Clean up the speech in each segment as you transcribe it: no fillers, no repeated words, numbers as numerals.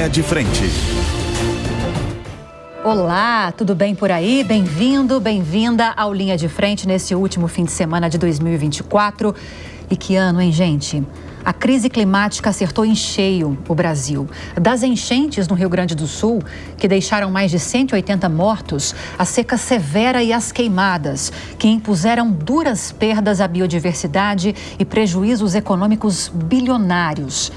Linha de Frente. Olá, tudo bem por aí? Bem-vindo, bem-vinda ao Linha de Frente nesse último fim de semana de 2024. E que ano, hein, gente? A crise climática acertou em cheio o Brasil. Das enchentes no Rio Grande do Sul, que deixaram mais de 180 mortos, a seca severa e as queimadas, que impuseram duras perdas à biodiversidade e prejuízos econômicos bilionários.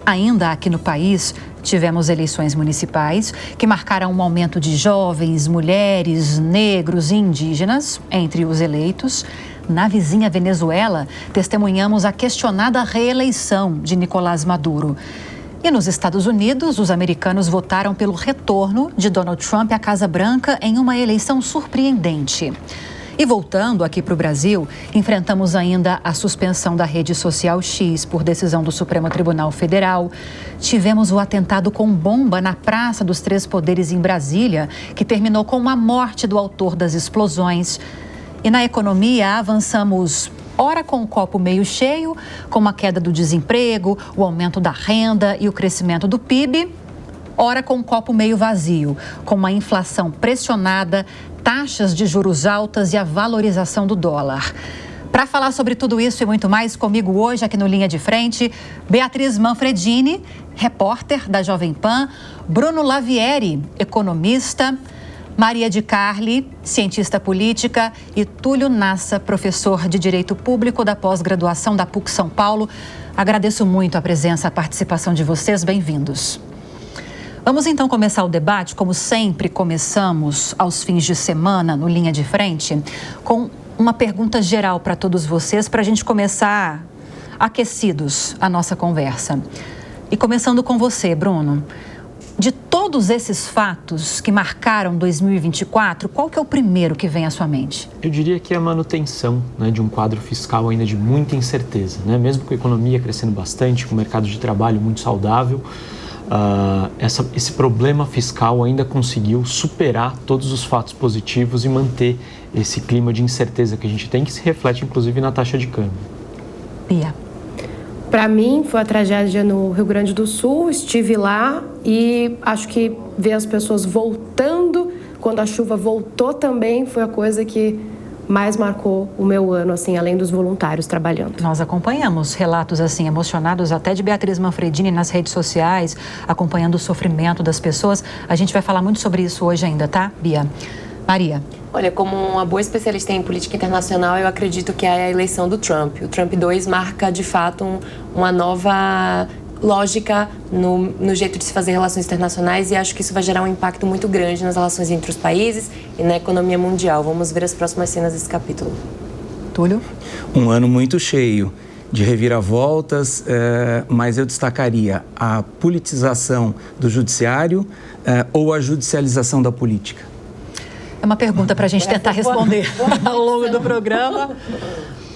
Ainda aqui no país, tivemos eleições municipais que marcaram um aumento de jovens, mulheres, negros e indígenas entre os eleitos. Na vizinha Venezuela, testemunhamos a questionada reeleição de Nicolás Maduro. E nos Estados Unidos, os americanos votaram pelo retorno de Donald Trump à Casa Branca em uma eleição surpreendente. E voltando aqui para o Brasil, enfrentamos ainda a suspensão da rede social X por decisão do Supremo Tribunal Federal. Tivemos o atentado com bomba na Praça dos Três Poderes em Brasília, que terminou com a morte do autor das explosões. E na economia, avançamos ora com o copo meio cheio, com a queda do desemprego, o aumento da renda e o crescimento do PIB, ora com o copo meio vazio, com uma inflação pressionada, taxas de juros altas e a valorização do dólar. Para falar sobre tudo isso e muito mais, comigo hoje aqui no Linha de Frente, Beatriz Manfredini, repórter da Jovem Pan, Bruno Lavieri, economista, Maria de Carli, cientista política, e Túlio Nassa, professor de Direito Público da pós-graduação da PUC São Paulo. Agradeço muito a presença, a participação de vocês. Bem-vindos. Vamos então começar o debate, como sempre começamos aos fins de semana no Linha de Frente, com uma pergunta geral para todos vocês, para a gente começar aquecidos a nossa conversa. E começando com você, Bruno. De todos esses fatos que marcaram 2024, qual que é o primeiro que vem à sua mente? Eu diria que é a manutenção, de um quadro fiscal ainda de muita incerteza, Mesmo com a economia crescendo bastante, com o mercado de trabalho muito saudável, esse problema fiscal ainda conseguiu superar todos os fatos positivos e manter esse clima de incerteza que a gente tem, que se reflete inclusive na taxa de câmbio. Pia. Para mim, foi a tragédia no Rio Grande do Sul, estive lá e acho que ver as pessoas voltando, quando a chuva voltou também, foi a coisa que mais marcou o meu ano, assim, além dos voluntários trabalhando. Nós acompanhamos relatos, assim, emocionados até de Beatriz Manfredini nas redes sociais, acompanhando o sofrimento das pessoas. A gente vai falar muito sobre isso hoje ainda, tá, Bia? Maria. Olha, como uma boa especialista em política internacional, eu acredito que é a eleição do Trump. O Trump 2 marca, de fato, uma nova lógica no jeito de se fazer relações internacionais, e acho que isso vai gerar um impacto muito grande nas relações entre os países e na economia mundial. Vamos ver as próximas cenas desse capítulo. Túlio? Um ano muito cheio de reviravoltas, mas eu destacaria a politização do judiciário ou a judicialização da política. É uma pergunta para a gente tentar responder ao longo do programa.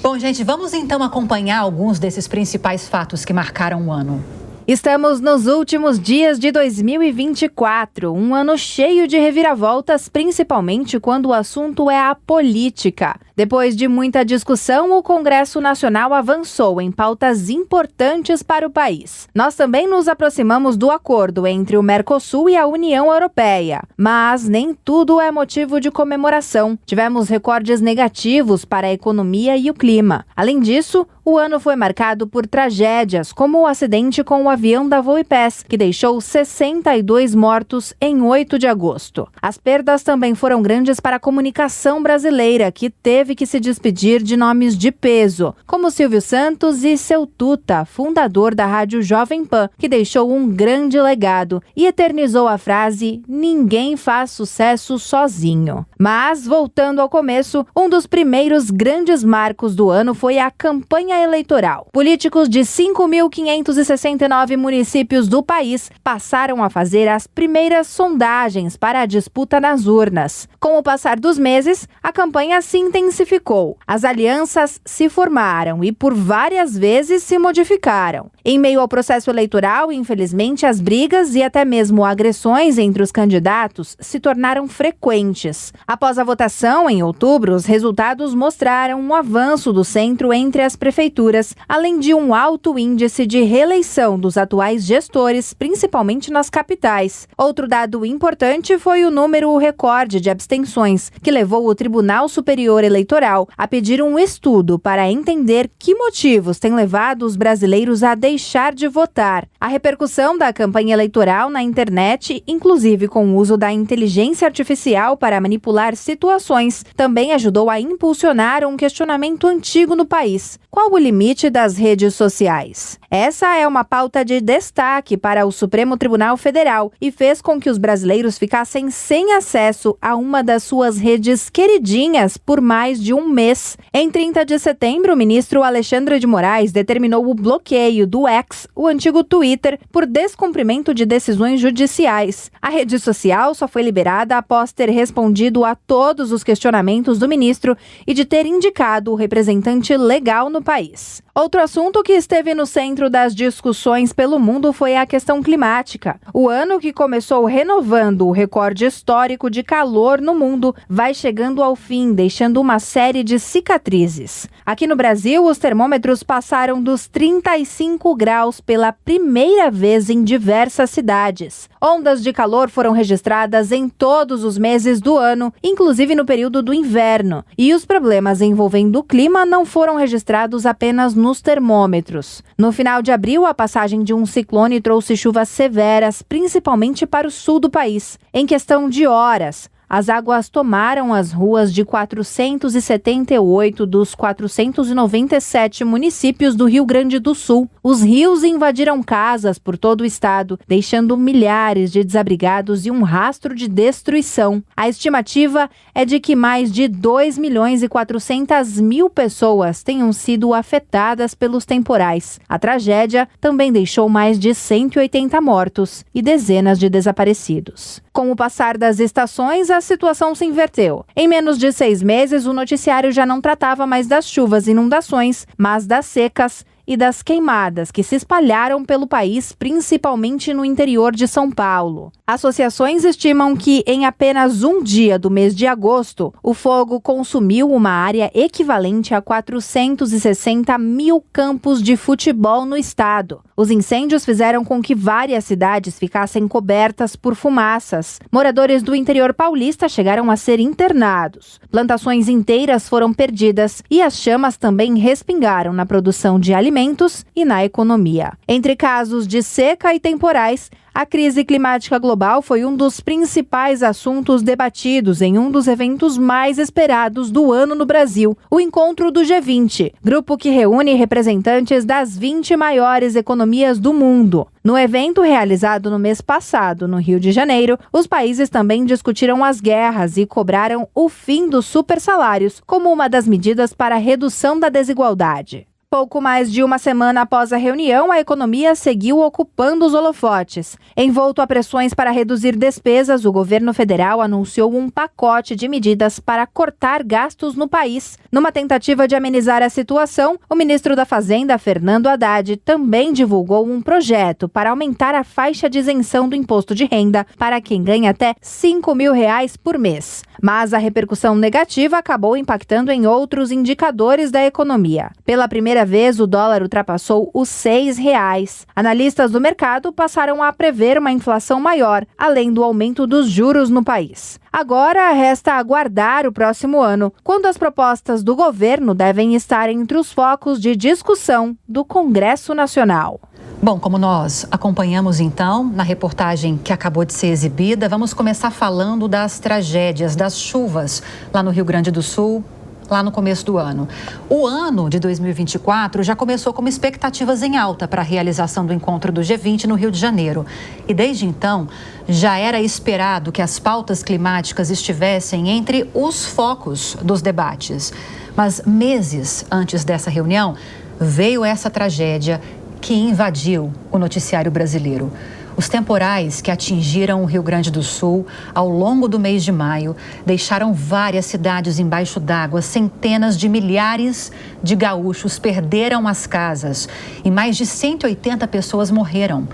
Bom, gente, vamos então acompanhar alguns desses principais fatos que marcaram o ano. Estamos nos últimos dias de 2024, um ano cheio de reviravoltas, principalmente quando o assunto é a política. Depois de muita discussão, o Congresso Nacional avançou em pautas importantes para o país. Nós também nos aproximamos do acordo entre o Mercosul e a União Europeia. Mas nem tudo é motivo de comemoração. Tivemos recordes negativos para a economia e o clima. Além disso, o ano foi marcado por tragédias, como o acidente com o avião da Voipes, que deixou 62 mortos em 8 de agosto. As perdas também foram grandes para a comunicação brasileira, que teve que se despedir de nomes de peso, como Silvio Santos e Seu Tuta, fundador da Rádio Jovem Pan, que deixou um grande legado e eternizou a frase "Ninguém faz sucesso sozinho". Mas, voltando ao começo, um dos primeiros grandes marcos do ano foi a campanha eleitoral. Políticos de 5.569 municípios do país passaram a fazer as primeiras sondagens para a disputa nas urnas. Com o passar dos meses, a campanha se intensificou. As alianças se formaram e por várias vezes se modificaram. Em meio ao processo eleitoral, infelizmente, as brigas e até mesmo agressões entre os candidatos se tornaram frequentes. Após a votação, em outubro, os resultados mostraram um avanço do centro entre as prefeituras, além de um alto índice de reeleição dos atuais gestores, principalmente nas capitais. Outro dado importante foi o número recorde de abstenções, que levou o Tribunal Superior Eleitoral a pedir um estudo para entender que motivos têm levado os brasileiros a deixar de votar. A repercussão da campanha eleitoral na internet, inclusive com o uso da inteligência artificial para manipular situações, também ajudou a impulsionar um questionamento antigo no país. Qual o limite das redes sociais? Essa é uma pauta de destaque para o Supremo Tribunal Federal e fez com que os brasileiros ficassem sem acesso a uma das suas redes queridinhas por mais de um mês. Em 30 de setembro, o ministro Alexandre de Moraes determinou o bloqueio do X, o antigo Twitter, por descumprimento de decisões judiciais. A rede social só foi liberada após ter respondido a todos os questionamentos do ministro e de ter indicado o representante legal no país. Outro assunto que esteve no centro das discussões pelo mundo foi a questão climática. O ano que começou renovando o recorde histórico de calor no mundo vai chegando ao fim, deixando uma série de cicatrizes. Aqui no Brasil, os termômetros passaram dos 35 graus pela primeira vez em diversas cidades. Ondas de calor foram registradas em todos os meses do ano, inclusive no período do inverno. E os problemas envolvendo o clima não foram registrados apenas nos termômetros. No final de abril, a passagem de um ciclone trouxe chuvas severas, principalmente para o sul do país. Em questão de horas, as águas tomaram as ruas de 478 dos 497 municípios do Rio Grande do Sul. Os rios invadiram casas por todo o estado, deixando milhares de desabrigados e um rastro de destruição. A estimativa é de que mais de 2.400.000 pessoas tenham sido afetadas pelos temporais. A tragédia também deixou mais de 180 mortos e dezenas de desaparecidos. Com o passar das estações, a situação se inverteu. Em menos de 6 meses, o noticiário já não tratava mais das chuvas e inundações, mas das secas e das queimadas que se espalharam pelo país, principalmente no interior de São Paulo. Associações estimam que, em apenas um dia do mês de agosto, o fogo consumiu uma área equivalente a 460.000 campos de futebol no estado. Os incêndios fizeram com que várias cidades ficassem cobertas por fumaças. Moradores do interior paulista chegaram a ser internados. Plantações inteiras foram perdidas e as chamas também respingaram na produção de alimentos e na economia. Entre casos de seca e temporais, a crise climática global foi um dos principais assuntos debatidos em um dos eventos mais esperados do ano no Brasil, o encontro do G20, grupo que reúne representantes das 20 maiores economias do mundo. No evento realizado no mês passado, no Rio de Janeiro, os países também discutiram as guerras e cobraram o fim dos supersalários como uma das medidas para a redução da desigualdade. Pouco mais de uma semana após a reunião, a economia seguiu ocupando os holofotes. Envolto a pressões para reduzir despesas, o governo federal anunciou um pacote de medidas para cortar gastos no país. Numa tentativa de amenizar a situação, o ministro da Fazenda, Fernando Haddad, também divulgou um projeto para aumentar a faixa de isenção do imposto de renda para quem ganha até R$ 5.000 por mês. Mas a repercussão negativa acabou impactando em outros indicadores da economia. Pela primeira vez, o dólar ultrapassou os R$ 6. Analistas do mercado passaram a prever uma inflação maior, além do aumento dos juros no país. Agora resta aguardar o próximo ano, quando as propostas do governo devem estar entre os focos de discussão do Congresso Nacional. Bom, como nós acompanhamos então na reportagem que acabou de ser exibida, vamos começar falando das tragédias, das chuvas lá no Rio Grande do Sul, lá no começo do ano. O ano de 2024 já começou com expectativas em alta para a realização do encontro do G20 no Rio de Janeiro. E desde então, já era esperado que as pautas climáticas estivessem entre os focos dos debates. Mas meses antes dessa reunião, veio essa tragédia que invadiu o noticiário brasileiro. Os temporais que atingiram o Rio Grande do Sul ao longo do mês de maio deixaram várias cidades embaixo d'água. Centenas de milhares de gaúchos perderam as casas e mais de 180 pessoas morreram.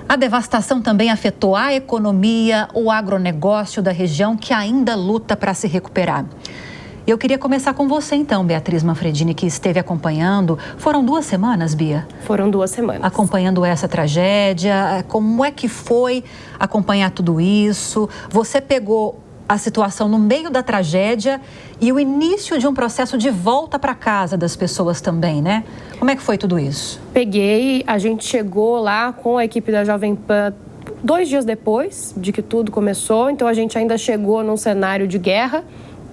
A devastação também afetou a economia, o agronegócio da região, que ainda luta para se recuperar. Eu queria começar com você então, Beatriz Manfredini, que esteve acompanhando. Foram 2 semanas, Bia? Foram 2 semanas. Acompanhando essa tragédia. Como é que foi acompanhar tudo isso? Você pegou a situação no meio da tragédia e o início de um processo de volta para casa das pessoas também, né? Como é que foi tudo isso? Peguei, a gente chegou lá com a equipe da Jovem Pan 2 dias depois de que tudo começou. Então a gente ainda chegou num cenário de guerra,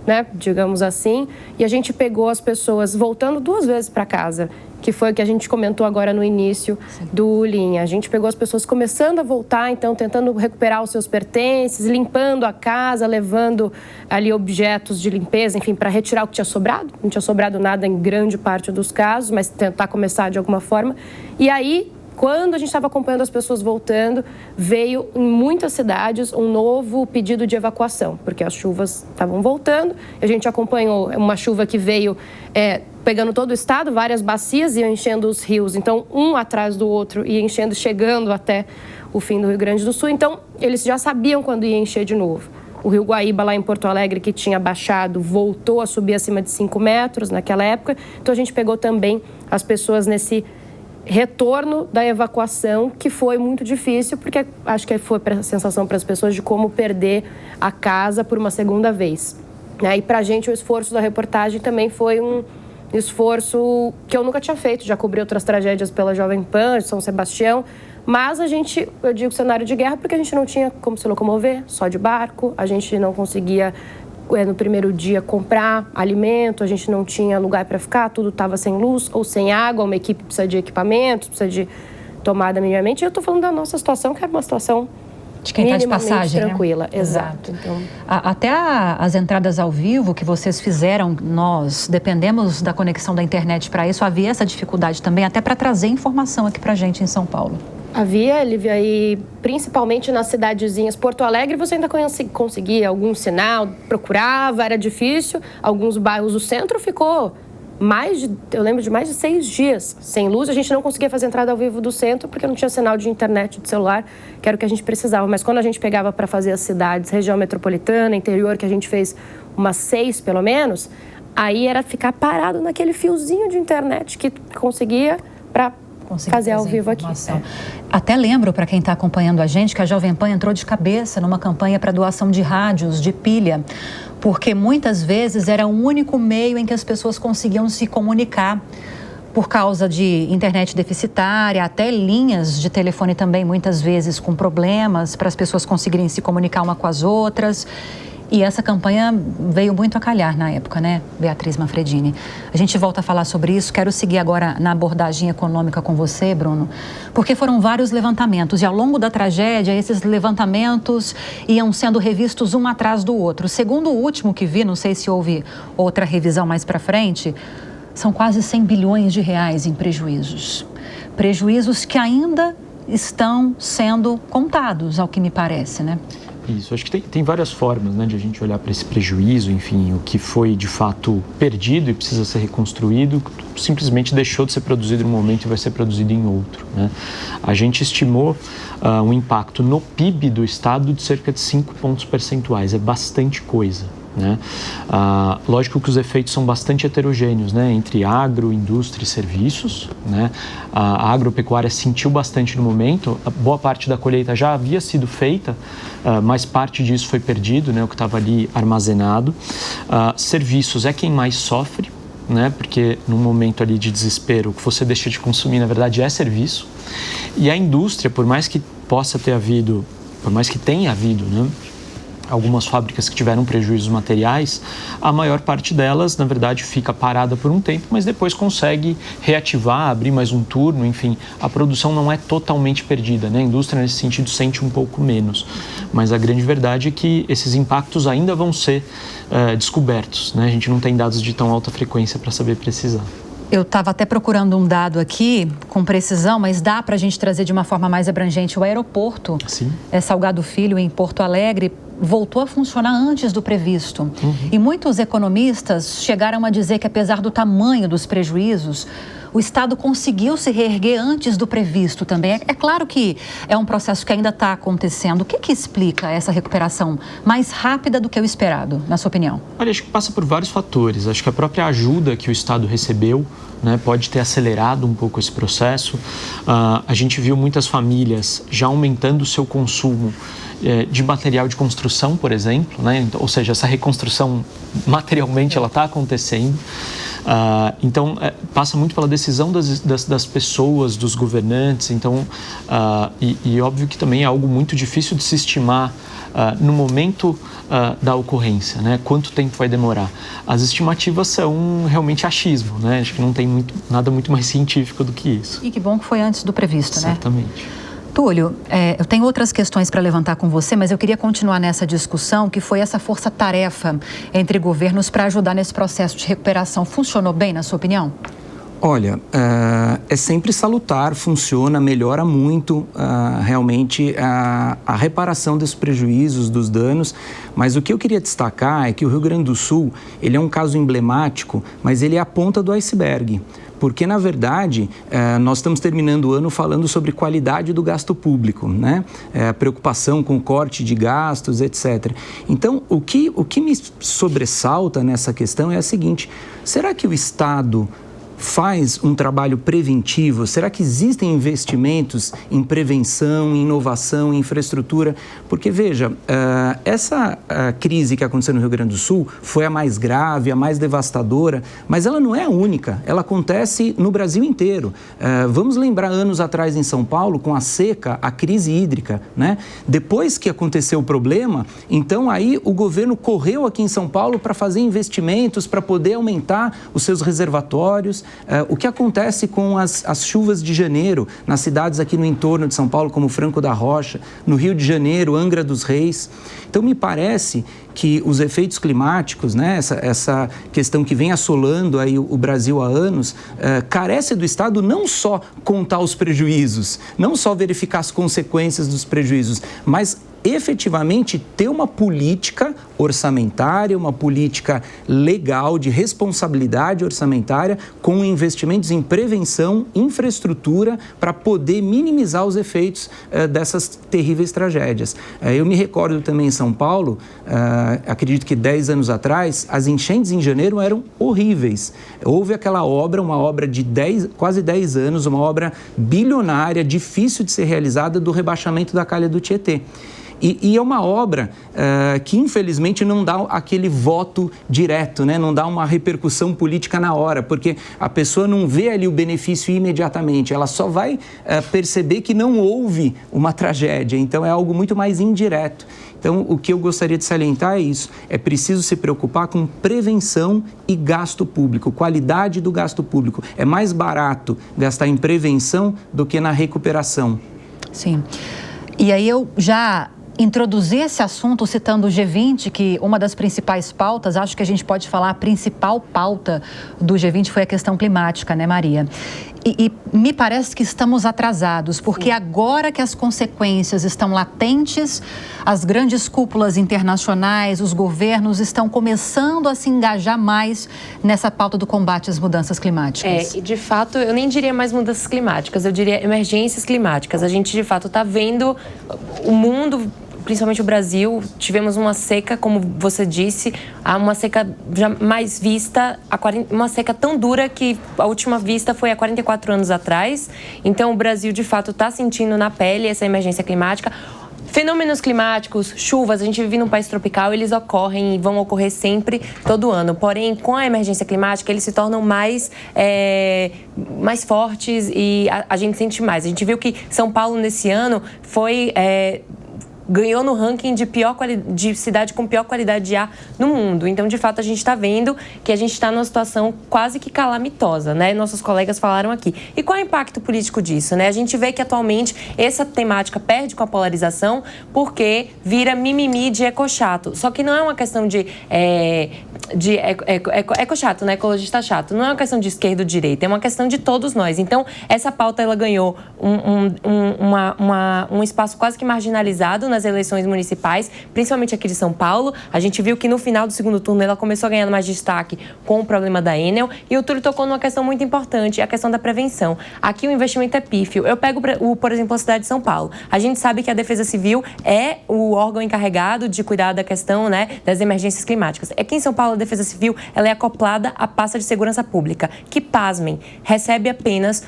né, digamos assim, e a gente pegou as pessoas voltando 2 vezes para casa, que foi o que a gente comentou agora no início do Linha. A gente pegou as pessoas começando a voltar, então tentando recuperar os seus pertences, limpando a casa, levando ali objetos de limpeza, enfim, para retirar o que tinha sobrado. Não tinha sobrado nada em grande parte dos casos, mas tentar começar de alguma forma. E aí, quando a gente estava acompanhando as pessoas voltando, veio em muitas cidades um novo pedido de evacuação, porque as chuvas estavam voltando. A gente acompanhou uma chuva que veio pegando todo o estado, várias bacias iam enchendo os rios, então um atrás do outro ia enchendo, chegando até o fim do Rio Grande do Sul. Então, eles já sabiam quando ia encher de novo. O Rio Guaíba, lá em Porto Alegre, que tinha baixado, voltou a subir acima de 5 metros naquela época. Então, a gente pegou também as pessoas nesse retorno da evacuação, que foi muito difícil, porque acho que foi a sensação para as pessoas de como perder a casa por uma segunda vez. E para a gente o esforço da reportagem também foi um esforço que eu nunca tinha feito, já cobri outras tragédias pela Jovem Pan, São Sebastião, mas eu digo cenário de guerra porque a gente não tinha como se locomover, só de barco, a gente não conseguia no primeiro dia comprar alimento, a gente não tinha lugar para ficar, tudo estava sem luz ou sem água, uma equipe precisa de equipamentos, precisa de tomada minimamente. E eu estou falando da nossa situação, que é uma situação de quem está de passagem, tranquila. Né? Exato. Então... Até as entradas ao vivo que vocês fizeram, nós dependemos da conexão da internet para isso, havia essa dificuldade também, até para trazer informação aqui para a gente em São Paulo. Havia, Lívia, e principalmente nas cidadezinhas. Porto Alegre você ainda conseguia algum sinal, procurava, era difícil. Alguns bairros do centro ficou eu lembro de mais de 6 dias sem luz. A gente não conseguia fazer entrada ao vivo do centro porque não tinha sinal de internet, de celular, que era o que a gente precisava. Mas quando a gente pegava para fazer as cidades, região metropolitana, interior, que a gente fez umas 6 pelo menos, aí era ficar parado naquele fiozinho de internet que conseguia para fazer ao vivo aqui. Até lembro, para quem está acompanhando a gente, que a Jovem Pan entrou de cabeça numa campanha para doação de rádios, de pilha, porque muitas vezes era o único meio em que as pessoas conseguiam se comunicar por causa de internet deficitária, até linhas de telefone também muitas vezes com problemas para as pessoas conseguirem se comunicar uma com as outras. E essa campanha veio muito a calhar na época, né, Beatriz Manfredini? A gente volta a falar sobre isso. Quero seguir agora na abordagem econômica com você, Bruno, porque foram vários levantamentos e ao longo da tragédia esses levantamentos iam sendo revistos um atrás do outro. Segundo o último que vi, não sei se houve outra revisão mais para frente, são quase 100 bilhões de reais em prejuízos. Prejuízos que ainda estão sendo contados, ao que me parece, né? Isso, acho que tem várias formas, né, de a gente olhar para esse prejuízo, enfim, o que foi de fato perdido e precisa ser reconstruído, simplesmente deixou de ser produzido em um momento e vai ser produzido em outro, né? A gente estimou um impacto no PIB do estado de cerca de 5 pontos percentuais, é bastante coisa, né? Lógico que os efeitos são bastante heterogêneos, né, entre agro, indústria e serviços, né? A agropecuária sentiu bastante no momento, a boa parte da colheita já havia sido feita, mas parte disso foi perdido, né, o que estava ali armazenado. Serviços é quem mais sofre, né, porque num momento ali de desespero, o que você deixa de consumir, na verdade, é serviço. E a indústria, por mais que tenha havido, né, algumas fábricas que tiveram prejuízos materiais, a maior parte delas, na verdade, fica parada por um tempo, mas depois consegue reativar, abrir mais um turno, enfim, a produção não é totalmente perdida, né? A indústria, nesse sentido, sente um pouco menos, mas a grande verdade é que esses impactos ainda vão ser descobertos, né? A gente não tem dados de tão alta frequência para saber precisar. Eu estava até procurando um dado aqui com precisão, mas dá para a gente trazer de uma forma mais abrangente. O aeroporto Salgado Filho, em Porto Alegre, voltou a funcionar antes do previsto. E muitos economistas chegaram a dizer que, apesar do tamanho dos prejuízos, o Estado conseguiu se reerguer antes do previsto também. É claro que é um processo que ainda está acontecendo. O que explica essa recuperação mais rápida do que o esperado, na sua opinião? Olha, acho que passa por vários fatores. Acho que a própria ajuda que o Estado recebeu, né, pode ter acelerado um pouco esse processo. A gente viu muitas famílias já aumentando o seu consumo de material de construção, por exemplo, né? Ou seja, essa reconstrução materialmente ela está acontecendo. Então, passa muito pela decisão das pessoas, dos governantes. Então, e óbvio que também é algo muito difícil de se estimar no momento da ocorrência, né? Quanto tempo vai demorar? As estimativas são realmente achismo, né? Acho que não tem nada muito mais científico do que isso. E que bom que foi antes do previsto, né? Certamente. Túlio, eu tenho outras questões para levantar com você, mas eu queria continuar nessa discussão, que foi essa força-tarefa entre governos para ajudar nesse processo de recuperação. Funcionou bem, na sua opinião? Olha, é sempre salutar, funciona, melhora muito realmente a reparação dos prejuízos, dos danos, mas o que eu queria destacar é que o Rio Grande do Sul, ele é um caso emblemático, mas ele é a ponta do iceberg. Porque, na verdade, nós estamos terminando o ano falando sobre qualidade do gasto público, né? A preocupação com o corte de gastos, etc. Então, o que me sobressalta nessa questão é a seguinte: será que o Estado faz um trabalho preventivo? Será que existem investimentos em prevenção, em inovação, em infraestrutura? Porque, veja, essa crise que aconteceu no Rio Grande do Sul foi a mais grave, a mais devastadora, mas ela não é a única, ela acontece no Brasil inteiro. Vamos lembrar anos atrás em São Paulo, com a seca, a crise hídrica, né? Depois que aconteceu o problema, então aí o governo correu aqui em São Paulo para fazer investimentos, para poder aumentar os seus reservatórios. O que acontece com as chuvas de janeiro nas cidades aqui no entorno de São Paulo, como Franco da Rocha, no Rio de Janeiro, Angra dos Reis. Então, me parece que os efeitos climáticos, né, essa questão que vem assolando aí o Brasil há anos, carece do Estado não só contar os prejuízos, não só verificar as consequências dos prejuízos, mas efetivamente ter uma política orçamentária, uma política legal de responsabilidade orçamentária com investimentos em prevenção, infraestrutura, para poder minimizar os efeitos dessas terríveis tragédias. Eu me recordo também em São Paulo, acredito que 10 anos atrás, as enchentes em janeiro eram horríveis. Houve aquela obra, uma obra de quase 10 anos, uma obra bilionária, difícil de ser realizada, do rebaixamento da calha do Tietê. E é uma obra que, infelizmente, não dá aquele voto direto, né? Não dá uma repercussão política na hora, porque a pessoa não vê ali o benefício imediatamente, ela só vai perceber que não houve uma tragédia, então é algo muito mais indireto. Então, o que eu gostaria de salientar é isso: é preciso se preocupar com prevenção e gasto público, qualidade do gasto público. É mais barato gastar em prevenção do que na recuperação. Sim. E aí eu já introduzir esse assunto citando o G20, que uma das principais pautas, acho que a gente pode falar, a principal pauta do G20 foi a questão climática, né, Maria? E me parece que estamos atrasados, porque agora que as consequências estão latentes, as grandes cúpulas internacionais, os governos estão começando a se engajar mais nessa pauta do combate às mudanças climáticas. E de fato, eu nem diria mais mudanças climáticas, eu diria emergências climáticas. A gente, de fato, está vendo o mundo, principalmente o Brasil, tivemos uma seca, como você disse, uma seca jamais vista, uma seca tão dura que a última vista foi há 44 anos atrás. Então, o Brasil, de fato, está sentindo na pele essa emergência climática. Fenômenos climáticos, chuvas, a gente vive num país tropical, eles ocorrem e vão ocorrer sempre, todo ano. Porém, com a emergência climática, eles se tornam mais fortes e a gente sente mais. A gente viu que São Paulo, nesse ano, foi ganhou no ranking de cidade com pior qualidade de ar no mundo. Então, de fato, a gente está vendo que a gente está numa situação quase que calamitosa, né? Nossos colegas falaram aqui. E qual é o impacto político disso, né? A gente vê que, atualmente, essa temática perde com a polarização porque vira mimimi de ecochato. Só que não é uma questão de ecochato, né? Ecologista chato. Não é uma questão de esquerda ou direita, é uma questão de todos nós. Então, essa pauta, ela ganhou um espaço quase que marginalizado nas eleições municipais, principalmente aqui de São Paulo. A gente viu que no final do segundo turno ela começou a ganhar mais destaque com o problema da Enel, e o Túlio tocou numa questão muito importante, a questão da prevenção. Aqui o investimento é pífio. Eu pego, por exemplo, a cidade de São Paulo. A gente sabe que a Defesa Civil é o órgão encarregado de cuidar da questão, né, das emergências climáticas. Aqui em São Paulo, a Defesa Civil, ela é acoplada à pasta de segurança pública, que, pasmem, recebe apenas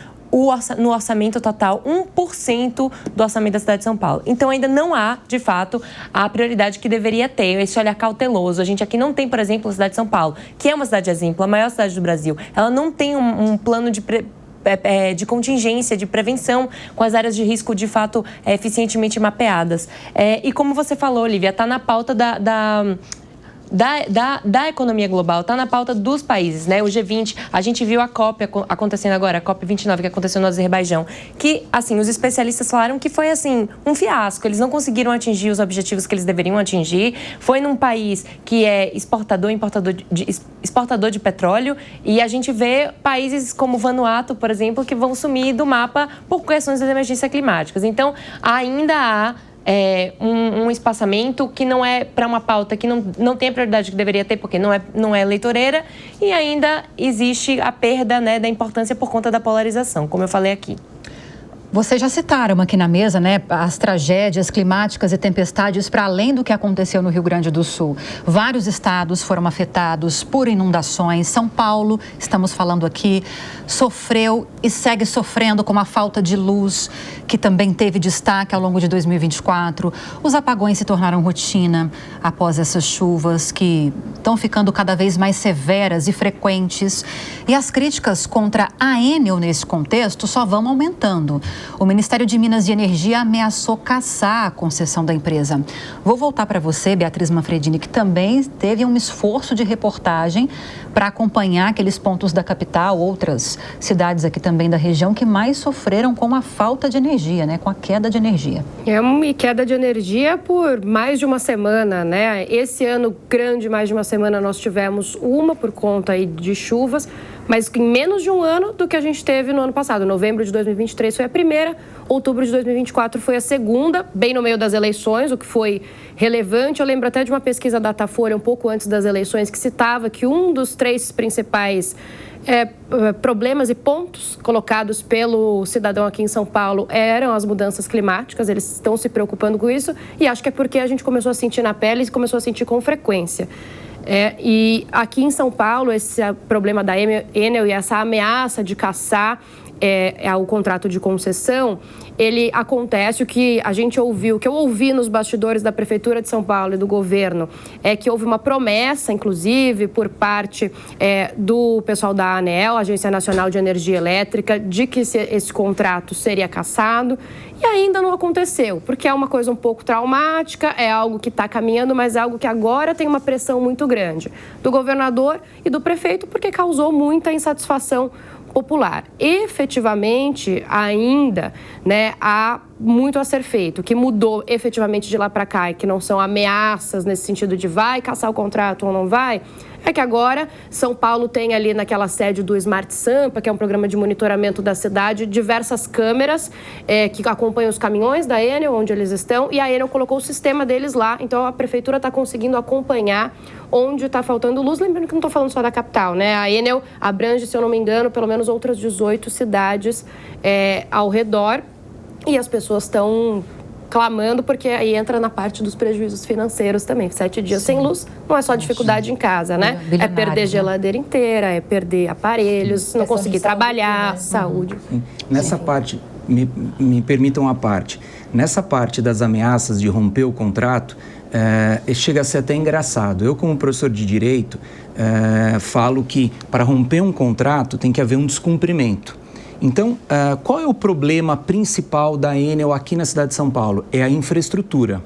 no orçamento total 1% do orçamento da cidade de São Paulo. Então, ainda não há, de fato, a prioridade que deveria ter, esse olhar cauteloso. A gente aqui não tem, por exemplo, a cidade de São Paulo, que é uma cidade exemplo, a maior cidade do Brasil. Ela não tem um plano de contingência, de prevenção, com as áreas de risco, de fato, eficientemente mapeadas. E como você falou, Olivia, está na pauta da economia global, está na pauta dos países, né? O G20, a gente viu a COP acontecendo agora, a COP29 que aconteceu no Azerbaijão, que, assim, os especialistas falaram que foi, assim, um fiasco. Eles não conseguiram atingir os objetivos que eles deveriam atingir. Foi num país que é exportador de petróleo, e a gente vê países como Vanuatu, por exemplo, que vão sumir do mapa por questões das emergências climáticas. Então, ainda há um espaçamento que não é para uma pauta que não tem a prioridade que deveria ter, porque não é eleitoreira, e ainda existe a perda, né, da importância por conta da polarização, como eu falei aqui. Vocês já citaram aqui na mesa, né, as tragédias climáticas e tempestades para além do que aconteceu no Rio Grande do Sul. Vários estados foram afetados por inundações. São Paulo, estamos falando aqui, sofreu e segue sofrendo com a falta de luz, que também teve destaque ao longo de 2024. Os apagões se tornaram rotina após essas chuvas que estão ficando cada vez mais severas e frequentes. E as críticas contra a Enel nesse contexto só vão aumentando. O Ministério de Minas e Energia ameaçou cassar a concessão da empresa. Vou voltar para você, Beatriz Manfredini, que também teve um esforço de reportagem para acompanhar aqueles pontos da capital, outras cidades aqui também da região que mais sofreram com a falta de energia, né? Com a queda de energia. E queda de energia por mais de uma semana, né? Esse ano grande, mais de uma semana, nós tivemos uma por conta aí de chuvas, mas em menos de um ano do que a gente teve no ano passado. Novembro de 2023 foi a primeira, outubro de 2024 foi a segunda, bem no meio das eleições, o que foi relevante. Eu lembro até de uma pesquisa da Datafolha um pouco antes das eleições que citava que um dos 3 principais problemas e pontos colocados pelo cidadão aqui em São Paulo eram as mudanças climáticas. Eles estão se preocupando com isso, e acho que é porque a gente começou a sentir na pele e começou a sentir com frequência. E aqui em São Paulo, esse problema da Enel e essa ameaça de cassar o contrato de concessão, ele acontece. O que a gente ouviu, o que eu ouvi nos bastidores da Prefeitura de São Paulo e do governo, é que houve uma promessa, inclusive, por parte do pessoal da ANEEL, Agência Nacional de Energia Elétrica, de que esse contrato seria cassado, e ainda não aconteceu, porque é uma coisa um pouco traumática, é algo que está caminhando, mas é algo que agora tem uma pressão muito grande do governador e do prefeito, porque causou muita insatisfação popular. Efetivamente, ainda, né, há muito a ser feito. O que mudou efetivamente de lá para cá, e que não são ameaças nesse sentido de vai cassar o contrato ou não vai, é que agora São Paulo tem ali naquela sede do Smart Sampa, que é um programa de monitoramento da cidade, diversas câmeras que acompanham os caminhões da Enel, onde eles estão, e a Enel colocou o sistema deles lá, então a prefeitura está conseguindo acompanhar onde está faltando luz. Lembrando que não estou falando só da capital, né? A Enel abrange, se eu não me engano, pelo menos outras 18 cidades ao redor, e as pessoas estão clamando, porque aí entra na parte dos prejuízos financeiros também. 7 dias sem luz não é só dificuldade em casa, né? É perder geladeira inteira, é perder aparelhos, não conseguir trabalhar, saúde. Nessa parte, me permitam uma parte. Nessa parte das ameaças de romper o contrato, chega a ser até engraçado. Eu, como professor de Direito, falo que para romper um contrato tem que haver um descumprimento. Então, qual é o problema principal da Enel aqui na cidade de São Paulo? É a infraestrutura.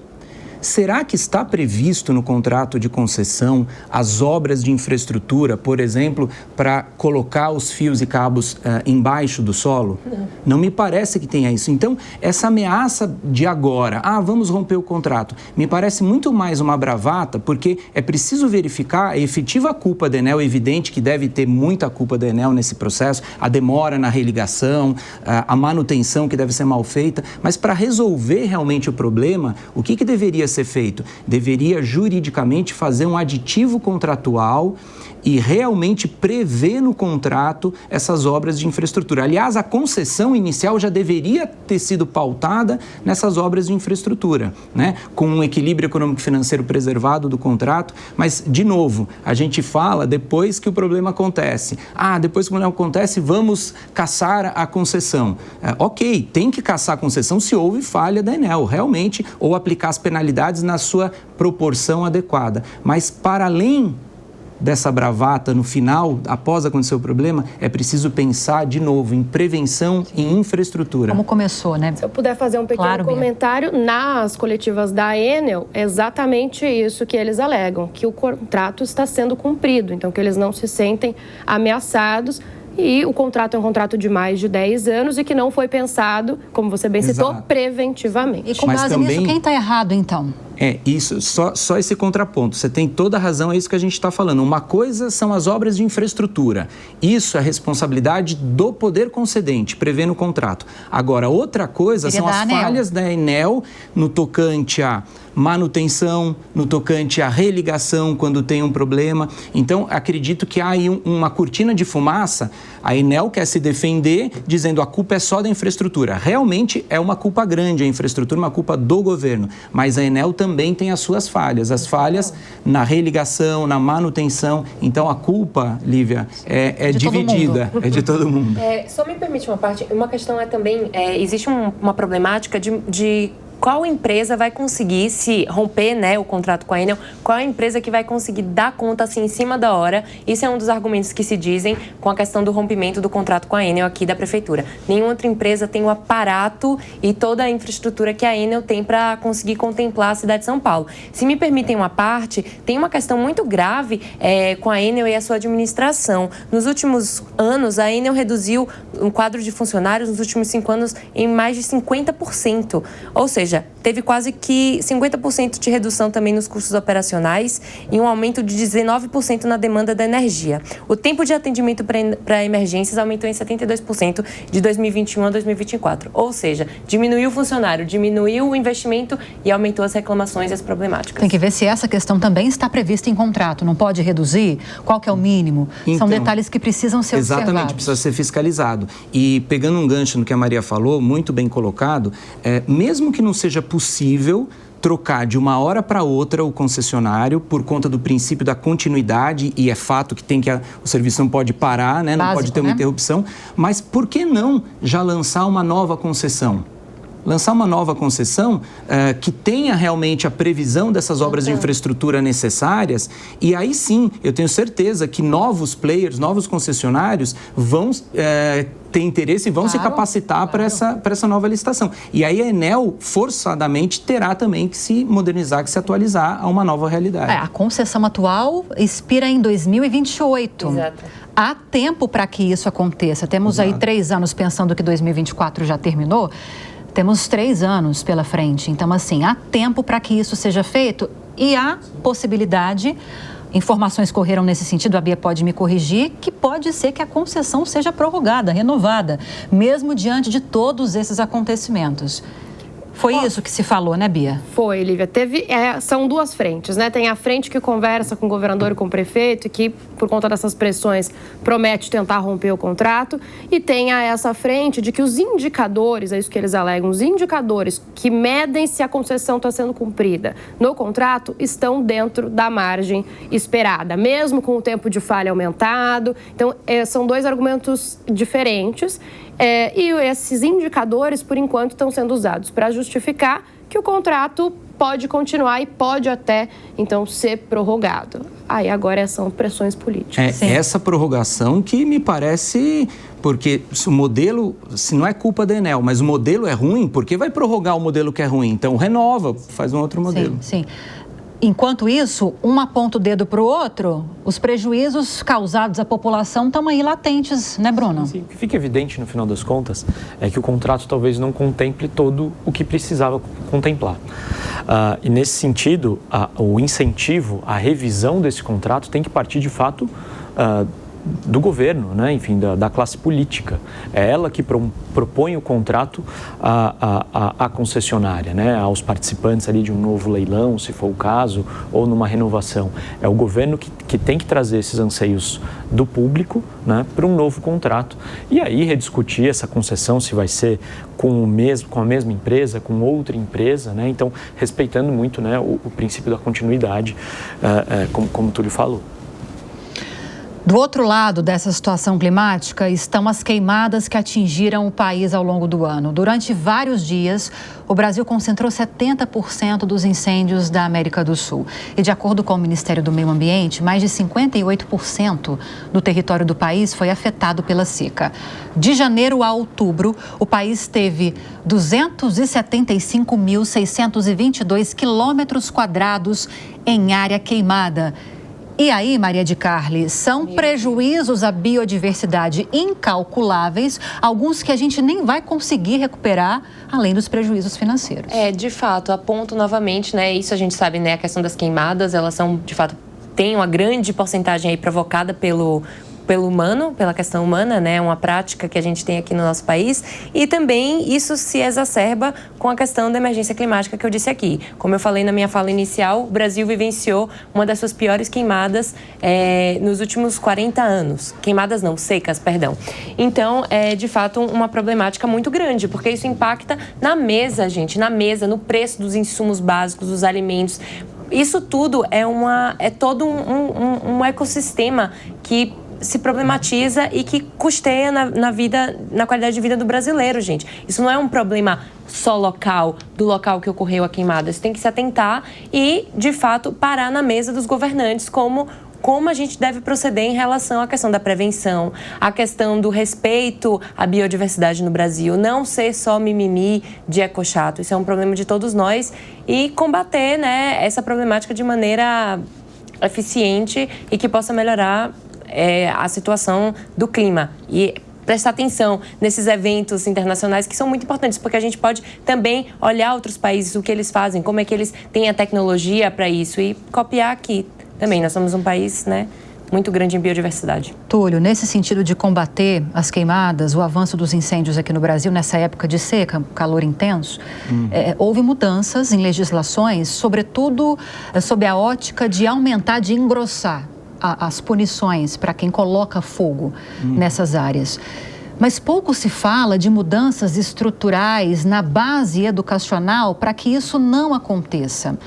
será que está previsto no contrato de concessão as obras de infraestrutura, por exemplo, para colocar os fios e cabos embaixo do solo? Não me parece que tenha isso. Então, essa ameaça de agora, vamos romper o contrato, me parece muito mais uma bravata, porque é preciso verificar a efetiva culpa da Enel. É evidente que deve ter muita culpa da Enel nesse processo, a demora na religação, a manutenção que deve ser mal feita, mas para resolver realmente o problema, o que deveria ser feito? Deveria juridicamente fazer um aditivo contratual e realmente prever no contrato essas obras de infraestrutura. Aliás, a concessão inicial já deveria ter sido pautada nessas obras de infraestrutura, né? Com um equilíbrio econômico-financeiro preservado do contrato, mas, de novo, a gente fala depois que o problema acontece. Depois que o problema acontece, vamos cassar a concessão. Ok, tem que cassar a concessão se houve falha da Enel, realmente, ou aplicar as penalidades na sua proporção adequada. Mas, para além dessa bravata no final, após acontecer o problema, é preciso pensar de novo em prevenção e infraestrutura. Como começou, né? Se eu puder fazer um pequeno comentário, nas coletivas da Enel, é exatamente isso que eles alegam, que o contrato está sendo cumprido, então que eles não se sentem ameaçados. E o contrato é um contrato de mais de 10 anos e que não foi pensado, como você bem citou, preventivamente. E com base nisso, quem está errado, então? Isso, só esse contraponto. Você tem toda a razão, é isso que a gente está falando. Uma coisa são as obras de infraestrutura. Isso é responsabilidade do poder concedente, prevê no contrato. Agora, outra coisa são as falhas da Enel no tocante à manutenção, no tocante à religação quando tem um problema. Então, acredito que há aí uma cortina de fumaça. A Enel quer se defender dizendo a culpa é só da infraestrutura. Realmente é uma culpa grande a infraestrutura, uma culpa do governo. Mas a Enel também tem as suas falhas. As falhas na religação, na manutenção. Então, a culpa, Lívia, é dividida. É de todo mundo. Só me permite uma questão também, existe uma problemática de qual empresa vai conseguir, se romper, né, o contrato com a Enel, qual a empresa que vai conseguir dar conta assim em cima da hora? Isso é um dos argumentos que se dizem com a questão do rompimento do contrato com a Enel aqui da Prefeitura. Nenhuma outra empresa tem o aparato e toda a infraestrutura que a Enel tem para conseguir contemplar a cidade de São Paulo. Se me permitem uma parte, tem uma questão muito grave com a Enel e a sua administração. Nos últimos anos, a Enel reduziu um quadro de funcionários nos últimos 5 anos em mais de 50%. Ou seja, teve quase que 50% de redução também nos custos operacionais e um aumento de 19% na demanda da energia. O tempo de atendimento para emergências aumentou em 72% de 2021 a 2024. Ou seja, diminuiu o funcionário, diminuiu o investimento e aumentou as reclamações e as problemáticas. Tem que ver se essa questão também está prevista em contrato. Não pode reduzir? Qual que é o mínimo? São detalhes que precisam ser observados. Exatamente, precisa ser fiscalizado. E pegando um gancho no que a Maria falou, muito bem colocado, mesmo que não seja possível trocar de uma hora para outra o concessionário por conta do princípio da continuidade, e é fato que o serviço não pode parar, né? Não pode ter uma interrupção, mas por que não já lançar uma nova concessão? Lançar uma nova concessão que tenha realmente a previsão dessas obras de infraestrutura necessárias, e aí sim, eu tenho certeza que novos players, novos concessionários vão ter interesse e vão se capacitar para essa nova licitação. E aí a Enel, forçadamente, terá também que se modernizar, que se atualizar a uma nova realidade. A concessão atual expira em 2028. Exato. Há tempo para que isso aconteça. Temos aí 3 anos, pensando que 2024 já terminou. Temos 3 anos pela frente, então assim, há tempo para que isso seja feito e há possibilidade, informações correram nesse sentido, a Bia pode me corrigir, que pode ser que a concessão seja prorrogada, renovada, mesmo diante de todos esses acontecimentos. Foi isso que se falou, né, Bia? Foi, Lívia. São 2 frentes, né? Tem a frente que conversa com o governador e com o prefeito, que, por conta dessas pressões, promete tentar romper o contrato. E tem essa frente de que os indicadores, é isso que eles alegam, os indicadores que medem se a concessão está sendo cumprida no contrato estão dentro da margem esperada, mesmo com o tempo de falha aumentado. Então, são 2 argumentos diferentes. E esses indicadores, por enquanto, estão sendo usados para justificar que o contrato pode continuar e pode até, então, ser prorrogado. Aí agora são pressões políticas. Essa prorrogação que me parece... Porque se o modelo, se não é culpa da Enel, mas o modelo é ruim, por que vai prorrogar o modelo que é ruim? Então renova, faz um outro modelo. Sim. Enquanto isso, um aponta o dedo para o outro, os prejuízos causados à população estão aí latentes, né, Bruno? Sim, o que fica evidente no final das contas é que o contrato talvez não contemple todo o que precisava contemplar. E nesse sentido, o incentivo, a revisão desse contrato tem que partir de fato do governo, né? Enfim, da classe política. É ela que propõe o contrato à concessionária, né? Aos participantes ali de um novo leilão, se for o caso, ou numa renovação. É o governo que tem que trazer esses anseios do público, né, para um novo contrato. E aí rediscutir essa concessão, se vai ser com a mesma empresa, com outra empresa, né? Então, respeitando muito, né, o princípio da continuidade, como o Túlio falou. Do outro lado dessa situação climática estão as queimadas que atingiram o país ao longo do ano. Durante vários dias, o Brasil concentrou 70% dos incêndios da América do Sul. E de acordo com o Ministério do Meio Ambiente, mais de 58% do território do país foi afetado pela seca. De janeiro a outubro, o país teve 275.622 quilômetros quadrados em área queimada. E aí, Maria de Carli, são prejuízos à biodiversidade incalculáveis, alguns que a gente nem vai conseguir recuperar, além dos prejuízos financeiros. De fato, aponto novamente, né, isso a gente sabe, né, a questão das queimadas, elas são, de fato, tem uma grande porcentagem aí provocada pelo humano, pela questão humana, né? Uma prática que a gente tem aqui no nosso país. E também isso se exacerba com a questão da emergência climática que eu disse aqui. Como eu falei na minha fala inicial, o Brasil vivenciou uma das suas piores queimadas nos últimos 40 anos. Queimadas não, secas, perdão. Então, é de fato uma problemática muito grande, porque isso impacta na mesa, gente, no preço dos insumos básicos, dos alimentos. Isso tudo é todo um ecossistema que se problematiza e que custeia na qualidade de vida do brasileiro, gente. Isso não é um problema só local, do local que ocorreu a queimada. Isso tem que se atentar e, de fato, parar na mesa dos governantes como a gente deve proceder em relação à questão da prevenção, à questão do respeito à biodiversidade no Brasil, não ser só mimimi de ecochato. Isso é um problema de todos nós e combater, né, essa problemática de maneira eficiente e que possa melhorar a situação do clima e prestar atenção nesses eventos internacionais que são muito importantes, porque a gente pode também olhar outros países, o que eles fazem, como é que eles têm a tecnologia para isso e copiar aqui também. Nós somos um país, né, muito grande em biodiversidade. Túlio, nesse sentido de combater as queimadas, o avanço dos incêndios aqui no Brasil, nessa época de seca, calor intenso, houve mudanças em legislações, sobretudo sob a ótica de aumentar, de engrossar as punições para quem coloca fogo nessas áreas. Mas pouco se fala de mudanças estruturais na base educacional para que isso não aconteça.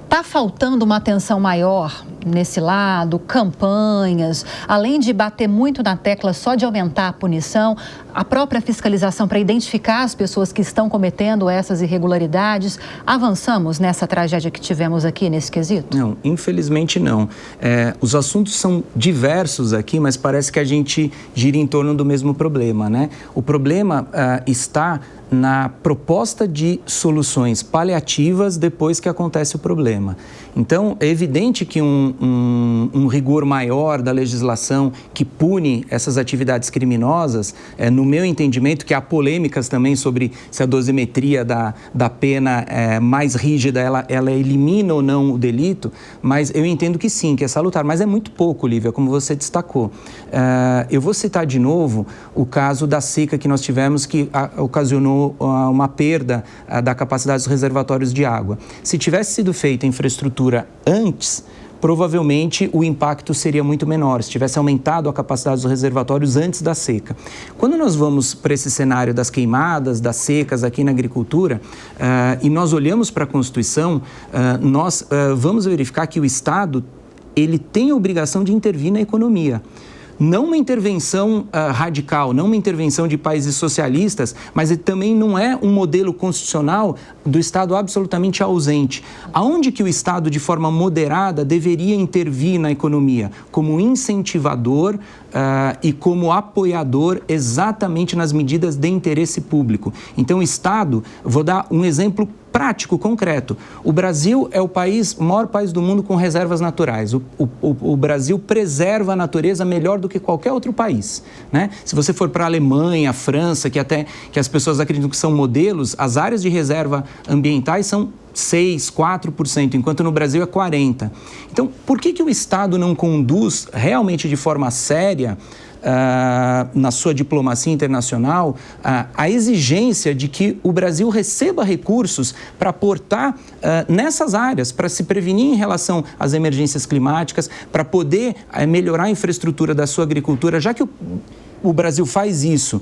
Está faltando uma atenção maior nesse lado, campanhas, além de bater muito na tecla só de aumentar a punição, a própria fiscalização para identificar as pessoas que estão cometendo essas irregularidades. Avançamos nessa tragédia que tivemos aqui nesse quesito? Não, infelizmente não. Os assuntos são diversos aqui, mas parece que a gente gira em torno do mesmo problema, né? O problema está na proposta de soluções paliativas depois que acontece o problema. Então, é evidente que um rigor maior da legislação que pune essas atividades criminosas, no meu entendimento, que há polêmicas também sobre se a dosimetria da pena mais rígida, ela elimina ou não o delito, mas eu entendo que sim, que é salutar, mas é muito pouco, Lívia, como você destacou. Eu vou citar de novo o caso da seca que nós tivemos, que ocasionou uma perda da capacidade dos reservatórios de água. Se tivesse sido feita infraestrutura antes, provavelmente o impacto seria muito menor, se tivesse aumentado a capacidade dos reservatórios antes da seca. Quando nós vamos para esse cenário das queimadas, das secas aqui na agricultura, e nós olhamos para a Constituição, nós vamos verificar que o Estado ele tem a obrigação de intervir na economia. não uma intervenção radical, não uma intervenção de países socialistas, mas ele também não é um modelo constitucional do Estado absolutamente ausente. Aonde que o Estado, de forma moderada, deveria intervir na economia? Como incentivador e como apoiador exatamente nas medidas de interesse público. Então, o Estado, vou dar um exemplo prático, concreto. O Brasil é o maior país do mundo com reservas naturais. O Brasil preserva a natureza melhor do que qualquer outro país, né? Se você for para a Alemanha, a França, que as pessoas acreditam que são modelos, as áreas de reserva ambientais são 6%, 4%, enquanto no Brasil é 40%. Então, por que o Estado não conduz realmente de forma séria na sua diplomacia internacional, a exigência de que o Brasil receba recursos para aportar nessas áreas, para se prevenir em relação às emergências climáticas, para poder melhorar a infraestrutura da sua agricultura, já que o Brasil faz isso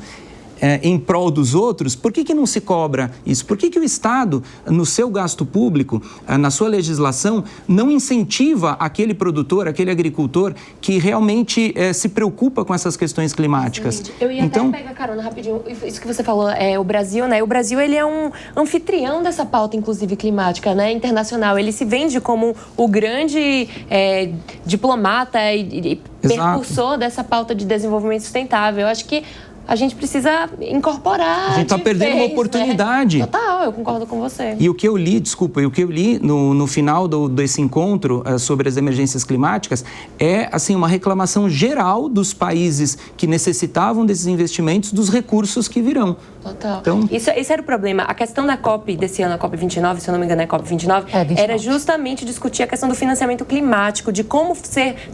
em prol dos outros, por que não se cobra isso? Por que o Estado, no seu gasto público, na sua legislação, não incentiva aquele produtor, aquele agricultor que realmente se preocupa com essas questões climáticas? Eu ia até pegar carona rapidinho, isso que você falou, o Brasil, né? O Brasil, ele é um anfitrião dessa pauta, inclusive climática, né? Internacional. Ele se vende como o grande diplomata e percursor dessa pauta de desenvolvimento sustentável. Eu acho que a gente precisa incorporar. A gente está perdendo uma oportunidade. Né? Total, eu concordo com você. E o que eu li, no final desse encontro sobre as emergências climáticas é, assim, uma reclamação geral dos países que necessitavam desses investimentos, dos recursos que virão. Total. Então, esse era o problema. A questão da COP desse ano, a COP 29, se eu não me engano é COP 29, era justamente discutir a questão do financiamento climático, de como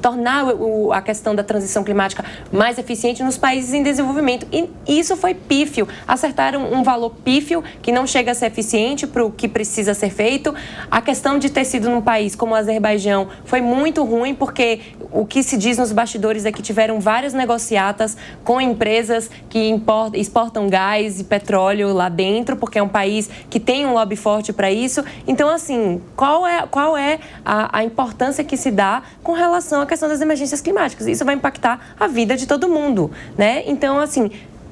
tornar a questão da transição climática mais eficiente nos países em desenvolvimento. E isso foi pífio. Acertaram um valor pífio que não chega a ser eficiente para o que precisa ser feito. A questão de ter sido num país como o Azerbaijão foi muito ruim, porque o que se diz nos bastidores é que tiveram várias negociatas com empresas que exportam gás e petróleo lá dentro, porque é um país que tem um lobby forte para isso. Então, assim, qual é a importância que se dá com relação à questão das emergências climáticas? Isso vai impactar a vida de todo mundo, né? Então, assim,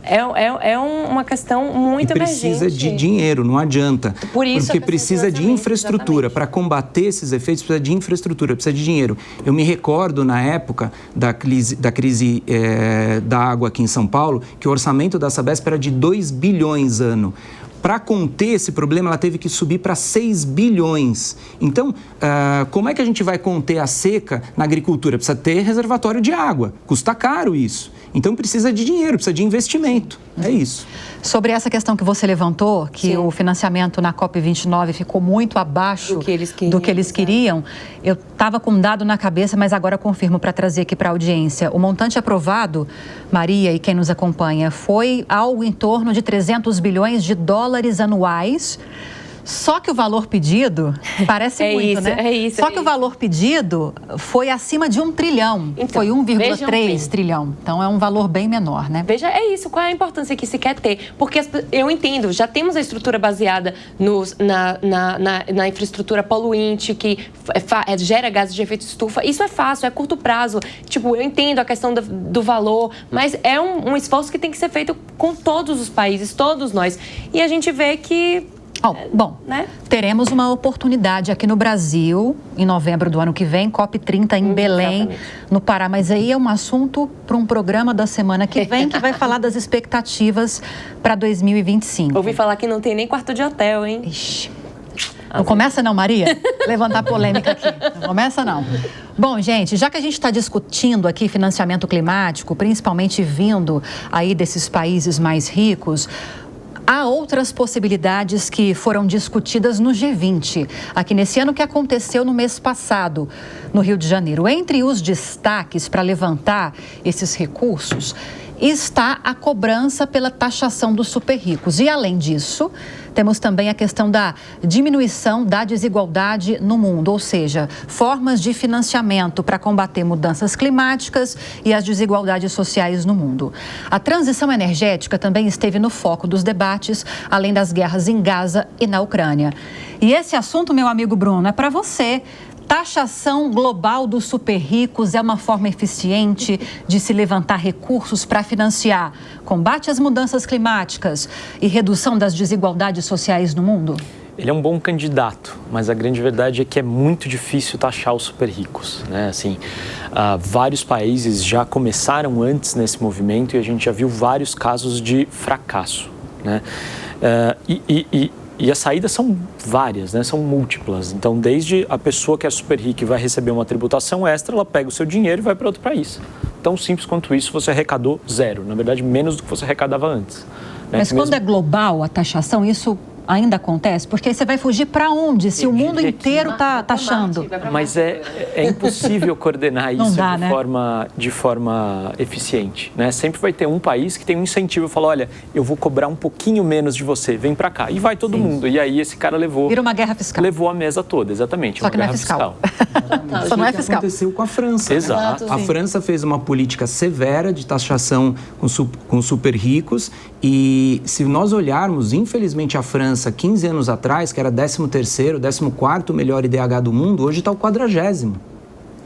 é uma questão muito emergente. Precisa de dinheiro, não adianta. Por isso porque precisa de infraestrutura. Para combater esses efeitos, precisa de infraestrutura, precisa de dinheiro. Eu me recordo, na época da crise da água aqui em São Paulo, que o orçamento da Sabesp era de 2 bilhões ano. Para conter esse problema, ela teve que subir para 6 bilhões. Então, como é que a gente vai conter a seca na agricultura? Precisa ter reservatório de água. Custa caro isso. Então, precisa de dinheiro, precisa de investimento. É isso. Sobre essa questão que você levantou, que o financiamento na COP29 ficou muito abaixo do que eles queriam, eu estava com um dado na cabeça, mas agora confirmo para trazer aqui para a audiência. O montante aprovado, Maria e quem nos acompanha, foi algo em torno de 300 bilhões de dólares anuais. Só que o valor pedido, parece muito, né? Só que o valor pedido foi acima de 1 trilhão. Então, foi 1,3 trilhão. Então, é um valor bem menor, né? Veja, é isso. Qual é a importância que se quer ter? Porque eu entendo, já temos a estrutura baseada na infraestrutura poluinte, que gera gases de efeito estufa. Isso é fácil, é curto prazo. Tipo, eu entendo a questão do valor, mas é um esforço que tem que ser feito com todos os países, todos nós. E a gente vê que... Bom, né? Teremos uma oportunidade aqui no Brasil, em novembro do ano que vem, COP30 em Belém, no Pará. Mas aí é um assunto para um programa da semana que vem, que vai falar das expectativas para 2025. Ouvi falar que não tem nem quarto de hotel, hein? Ixi. Não começa não, Maria? Levantar polêmica aqui. Não começa não. Bom, gente, já que a gente está discutindo aqui financiamento climático, principalmente vindo aí desses países mais ricos, há outras possibilidades que foram discutidas no G20, aqui nesse ano que aconteceu no mês passado, no Rio de Janeiro. Entre os destaques para levantar esses recursos está a cobrança pela taxação dos super ricos. E, além disso, temos também a questão da diminuição da desigualdade no mundo, ou seja, formas de financiamento para combater mudanças climáticas e as desigualdades sociais no mundo. A transição energética também esteve no foco dos debates, além das guerras em Gaza e na Ucrânia. E esse assunto, meu amigo Bruno, é para você. taxação global dos super ricos é uma forma eficiente de se levantar recursos para financiar combate às mudanças climáticas e redução das desigualdades sociais no mundo? Ele é um bom candidato, mas a grande verdade é que é muito difícil taxar os super ricos, né? Assim, vários países já começaram antes nesse movimento e a gente já viu vários casos de fracasso, né? E as saídas são várias, né? São múltiplas. Então, desde a pessoa que é super rica e vai receber uma tributação extra, ela pega o seu dinheiro e vai para outro país. Tão simples quanto isso, você arrecadou zero. Na verdade, menos do que você arrecadava antes. Né? Mas quando é global a taxação, isso ainda acontece? Porque você vai fugir para onde se o mundo inteiro está taxando? Mas é impossível coordenar isso dá, de forma eficiente, né? Sempre vai ter um país que tem um incentivo, fala, olha, eu vou cobrar um pouquinho menos de você, vem para cá. E vai todo mundo. E aí esse cara vira uma guerra fiscal. Levou a mesa toda, exatamente. Só que não é fiscal. Só não é fiscal. Aconteceu com a França. Exato. A França fez uma política severa de taxação com super ricos e se nós olharmos, infelizmente, a França 15 anos atrás, que era 13º, 14º melhor IDH do mundo, hoje está o 40º.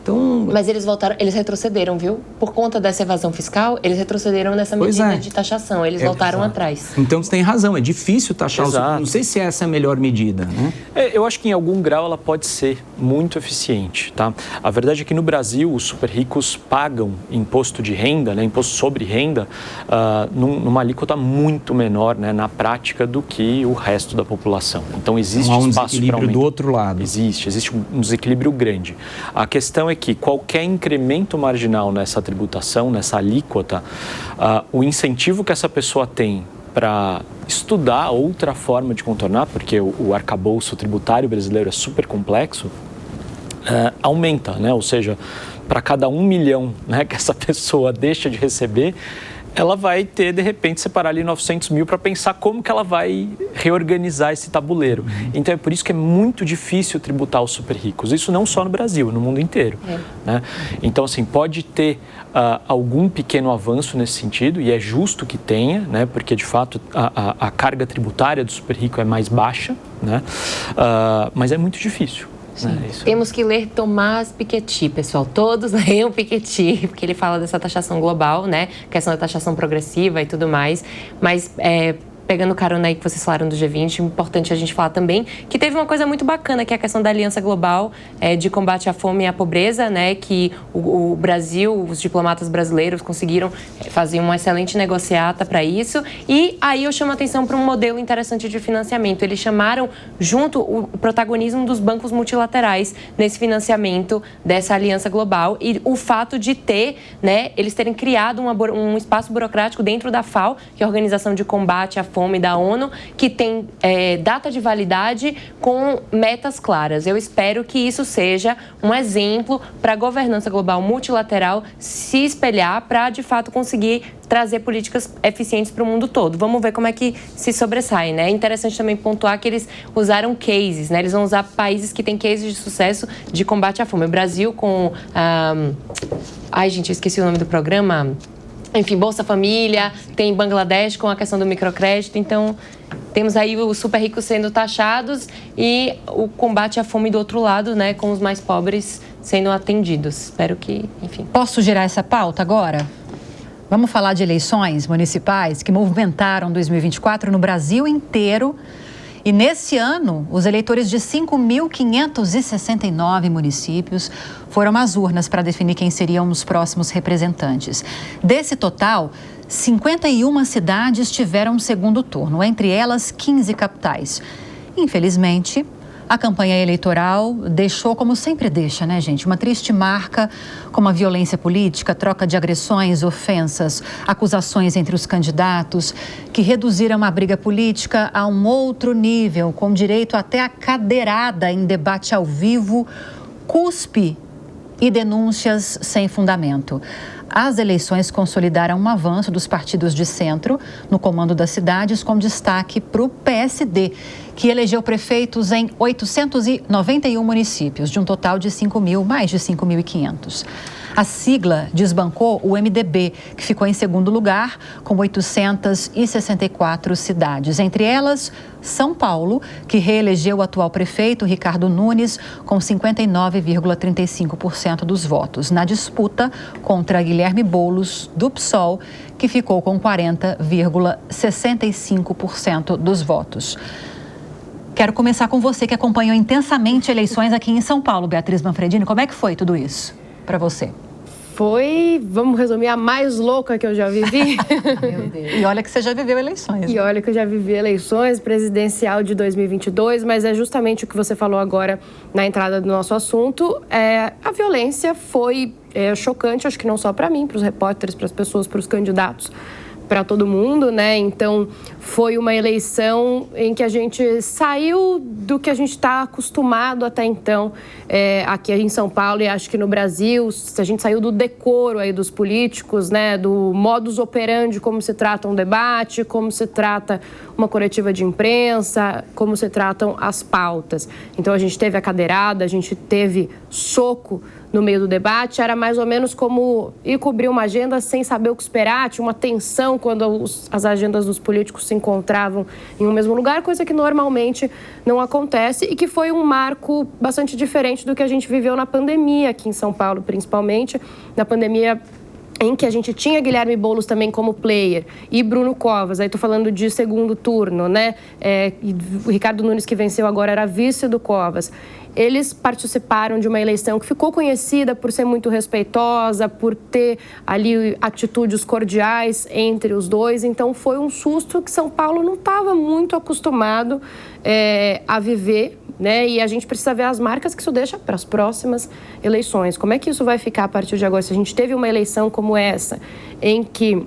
Então... Mas eles retrocederam, viu? Por conta dessa evasão fiscal, eles retrocederam nessa medida de taxação. Eles voltaram atrás. Então, você tem razão. É difícil taxar os... Não sei se essa é a melhor medida, né? Eu acho que em algum grau ela pode ser muito eficiente, tá? A verdade é que no Brasil, os super ricos pagam imposto de renda, né? Imposto sobre renda, numa alíquota muito menor, né? Na prática, do que o resto da população. Então, existe espaço para desequilíbrio do outro lado. Existe um desequilíbrio grande. A questão é que qualquer incremento marginal nessa tributação, nessa alíquota, o incentivo que essa pessoa tem para estudar outra forma de contornar, porque o arcabouço tributário brasileiro é super complexo, aumenta, né? Ou seja, para cada 1 milhão, né, que essa pessoa deixa de receber, ela vai ter, de repente, separar ali 900 mil para pensar como que ela vai reorganizar esse tabuleiro. Então, é por isso que é muito difícil tributar os super ricos. Isso não só no Brasil, no mundo inteiro. Né? Então, assim, pode ter algum pequeno avanço nesse sentido, e é justo que tenha, né? Porque, de fato, a carga tributária do super rico é mais baixa, né? Mas é muito difícil. Temos que ler Tomás Piketty, pessoal. Todos leiam Piketty, porque ele fala dessa taxação global, né? Questão da taxação progressiva e tudo mais. Mas, pegando carona aí que vocês falaram do G20, é importante a gente falar também que teve uma coisa muito bacana, que é a questão da Aliança Global de combate à fome e à pobreza, né? Que o Brasil, os diplomatas brasileiros conseguiram fazer uma excelente negociata para isso. E aí eu chamo a atenção para um modelo interessante de financiamento. Eles chamaram junto o protagonismo dos bancos multilaterais nesse financiamento dessa Aliança Global e o fato de ter, né, eles terem criado um espaço burocrático dentro da FAO, que é a Organização de Combate à Fome da ONU, que tem data de validade com metas claras. Eu espero que isso seja um exemplo para a governança global multilateral se espelhar para, de fato, conseguir trazer políticas eficientes para o mundo todo. Vamos ver como é que se sobressai, né? É interessante também pontuar que eles usaram cases, né? Eles vão usar países que têm cases de sucesso de combate à fome. O Brasil com... Ai, gente, eu esqueci o nome do programa... Enfim, Bolsa Família, tem Bangladesh com a questão do microcrédito. Então, temos aí os super ricos sendo taxados e o combate à fome do outro lado, né, com os mais pobres sendo atendidos. Espero que, enfim... Posso girar essa pauta agora? Vamos falar de eleições municipais que movimentaram 2024 no Brasil inteiro. E nesse ano, os eleitores de 5.569 municípios foram às urnas para definir quem seriam os próximos representantes. Desse total, 51 cidades tiveram segundo turno, entre elas 15 capitais. Infelizmente, a campanha eleitoral deixou, como sempre deixa, né, gente, uma triste marca, como a violência política, troca de agressões, ofensas, acusações entre os candidatos, que reduziram a briga política a um outro nível, com direito até a cadeirada em debate ao vivo, cuspe e denúncias sem fundamento. As eleições consolidaram um avanço dos partidos de centro no comando das cidades, com destaque para o PSD, que elegeu prefeitos em 891 municípios, de um total de mais de 5.500. A sigla desbancou o MDB, que ficou em segundo lugar, com 864 cidades. Entre elas, São Paulo, que reelegeu o atual prefeito, Ricardo Nunes, com 59,35% dos votos. Na disputa contra Guilherme Boulos, do PSOL, que ficou com 40,65% dos votos. Quero começar com você, que acompanhou intensamente eleições aqui em São Paulo, Beatriz Manfredini. Como é que foi tudo isso para você? Foi, vamos resumir, a mais louca que eu já vivi. Meu Deus. E olha que você já viveu eleições. E olha que eu já vivi eleições, presidencial de 2022, mas é justamente o que você falou agora na entrada do nosso assunto. A violência foi chocante, acho que não só para mim, para os repórteres, para as pessoas, para os candidatos, para todo mundo, né? Então, foi uma eleição em que a gente saiu do que a gente está acostumado até então, aqui em São Paulo e acho que no Brasil. A gente saiu do decoro aí dos políticos, né? Do modus operandi, como se trata um debate, como se trata uma coletiva de imprensa, como se tratam as pautas. Então, a gente teve a cadeirada, a gente teve soco no meio do debate. Era mais ou menos como ir cobrir uma agenda sem saber o que esperar. Tinha uma tensão quando as agendas dos políticos se encontravam em um mesmo lugar, coisa que normalmente não acontece e que foi um marco bastante diferente do que a gente viveu na pandemia aqui em São Paulo, principalmente. Na pandemia em que a gente tinha Guilherme Boulos também como player e Bruno Covas, aí estou falando de segundo turno, né? O Ricardo Nunes, que venceu agora, era vice do Covas. Eles participaram de uma eleição que ficou conhecida por ser muito respeitosa, por ter ali atitudes cordiais entre os dois. Então, foi um susto que São Paulo não estava muito acostumado a viver, né? E a gente precisa ver as marcas que isso deixa para as próximas eleições. Como é que isso vai ficar a partir de agora? Se a gente teve uma eleição como essa, em que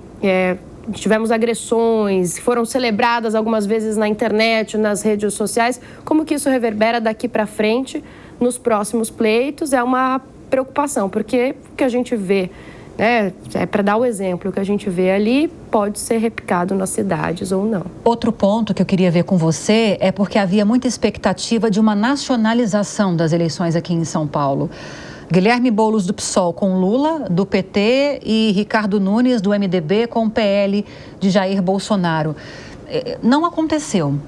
tivemos agressões, foram celebradas algumas vezes na internet, nas redes sociais, como que isso reverbera daqui para frente nos próximos pleitos? É uma preocupação, porque o que a gente vê, né, para dar o exemplo, o que a gente vê ali pode ser replicado nas cidades ou não. Outro ponto que eu queria ver com você é porque havia muita expectativa de uma nacionalização das eleições aqui em São Paulo. Guilherme Boulos do PSOL com Lula, do PT, e Ricardo Nunes do MDB com o PL de Jair Bolsonaro. Não aconteceu.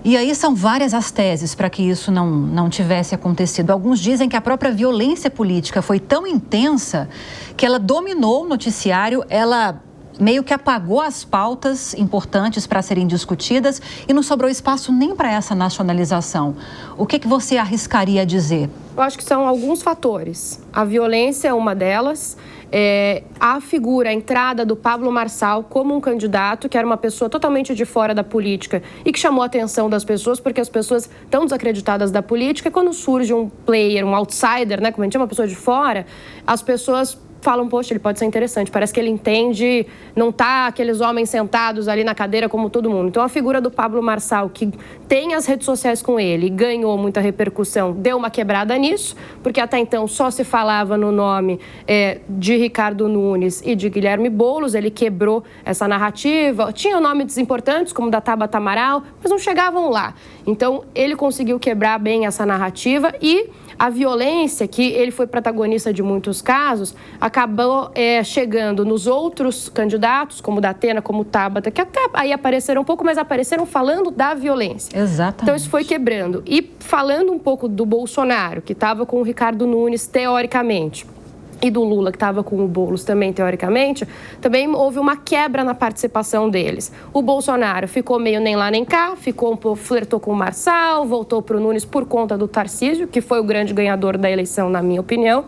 E aí são várias as teses para que isso não tivesse acontecido. Alguns dizem que a própria violência política foi tão intensa que ela dominou o noticiário, ela meio que apagou as pautas importantes para serem discutidas e não sobrou espaço nem para essa nacionalização. O que você arriscaria dizer? Eu acho que são alguns fatores. A violência é uma delas. A figura, a entrada do Pablo Marçal como um candidato, que era uma pessoa totalmente de fora da política e que chamou a atenção das pessoas, porque as pessoas estão desacreditadas da política. Quando surge um player, um outsider, né, como a gente chama, uma pessoa de fora, as pessoas falam, poxa, ele pode ser interessante, parece que ele entende, não tá aqueles homens sentados ali na cadeira como todo mundo. Então, a figura do Pablo Marçal, que tem as redes sociais com ele e ganhou muita repercussão, deu uma quebrada nisso, porque até então só se falava no nome de Ricardo Nunes e de Guilherme Boulos. Ele quebrou essa narrativa. Tinha nomes importantes, como da Tabata Amaral, mas não chegavam lá. Então, ele conseguiu quebrar bem essa narrativa e a violência, que ele foi protagonista de muitos casos, acabou chegando nos outros candidatos, como da Atena, como Tabata, que até aí apareceram um pouco, mas apareceram falando da violência. Exatamente. Então, isso foi quebrando. E falando um pouco do Bolsonaro, que estava com o Ricardo Nunes, teoricamente, e do Lula, que estava com o Boulos também, teoricamente, também houve uma quebra na participação deles. O Bolsonaro ficou meio nem lá nem cá, flertou com o Marçal, voltou para o Nunes por conta do Tarcísio, que foi o grande ganhador da eleição, na minha opinião.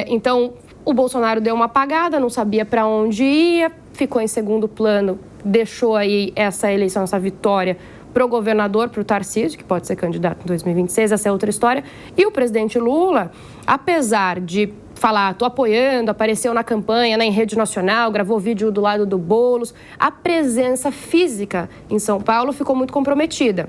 Então, o Bolsonaro deu uma apagada, não sabia para onde ia, ficou em segundo plano, deixou aí essa eleição, essa vitória para o governador, para o Tarcísio, que pode ser candidato em 2026, essa é outra história. E o presidente Lula, apesar de falar, estou apoiando, apareceu na campanha, em rede nacional, gravou vídeo do lado do Boulos, a presença física em São Paulo ficou muito comprometida.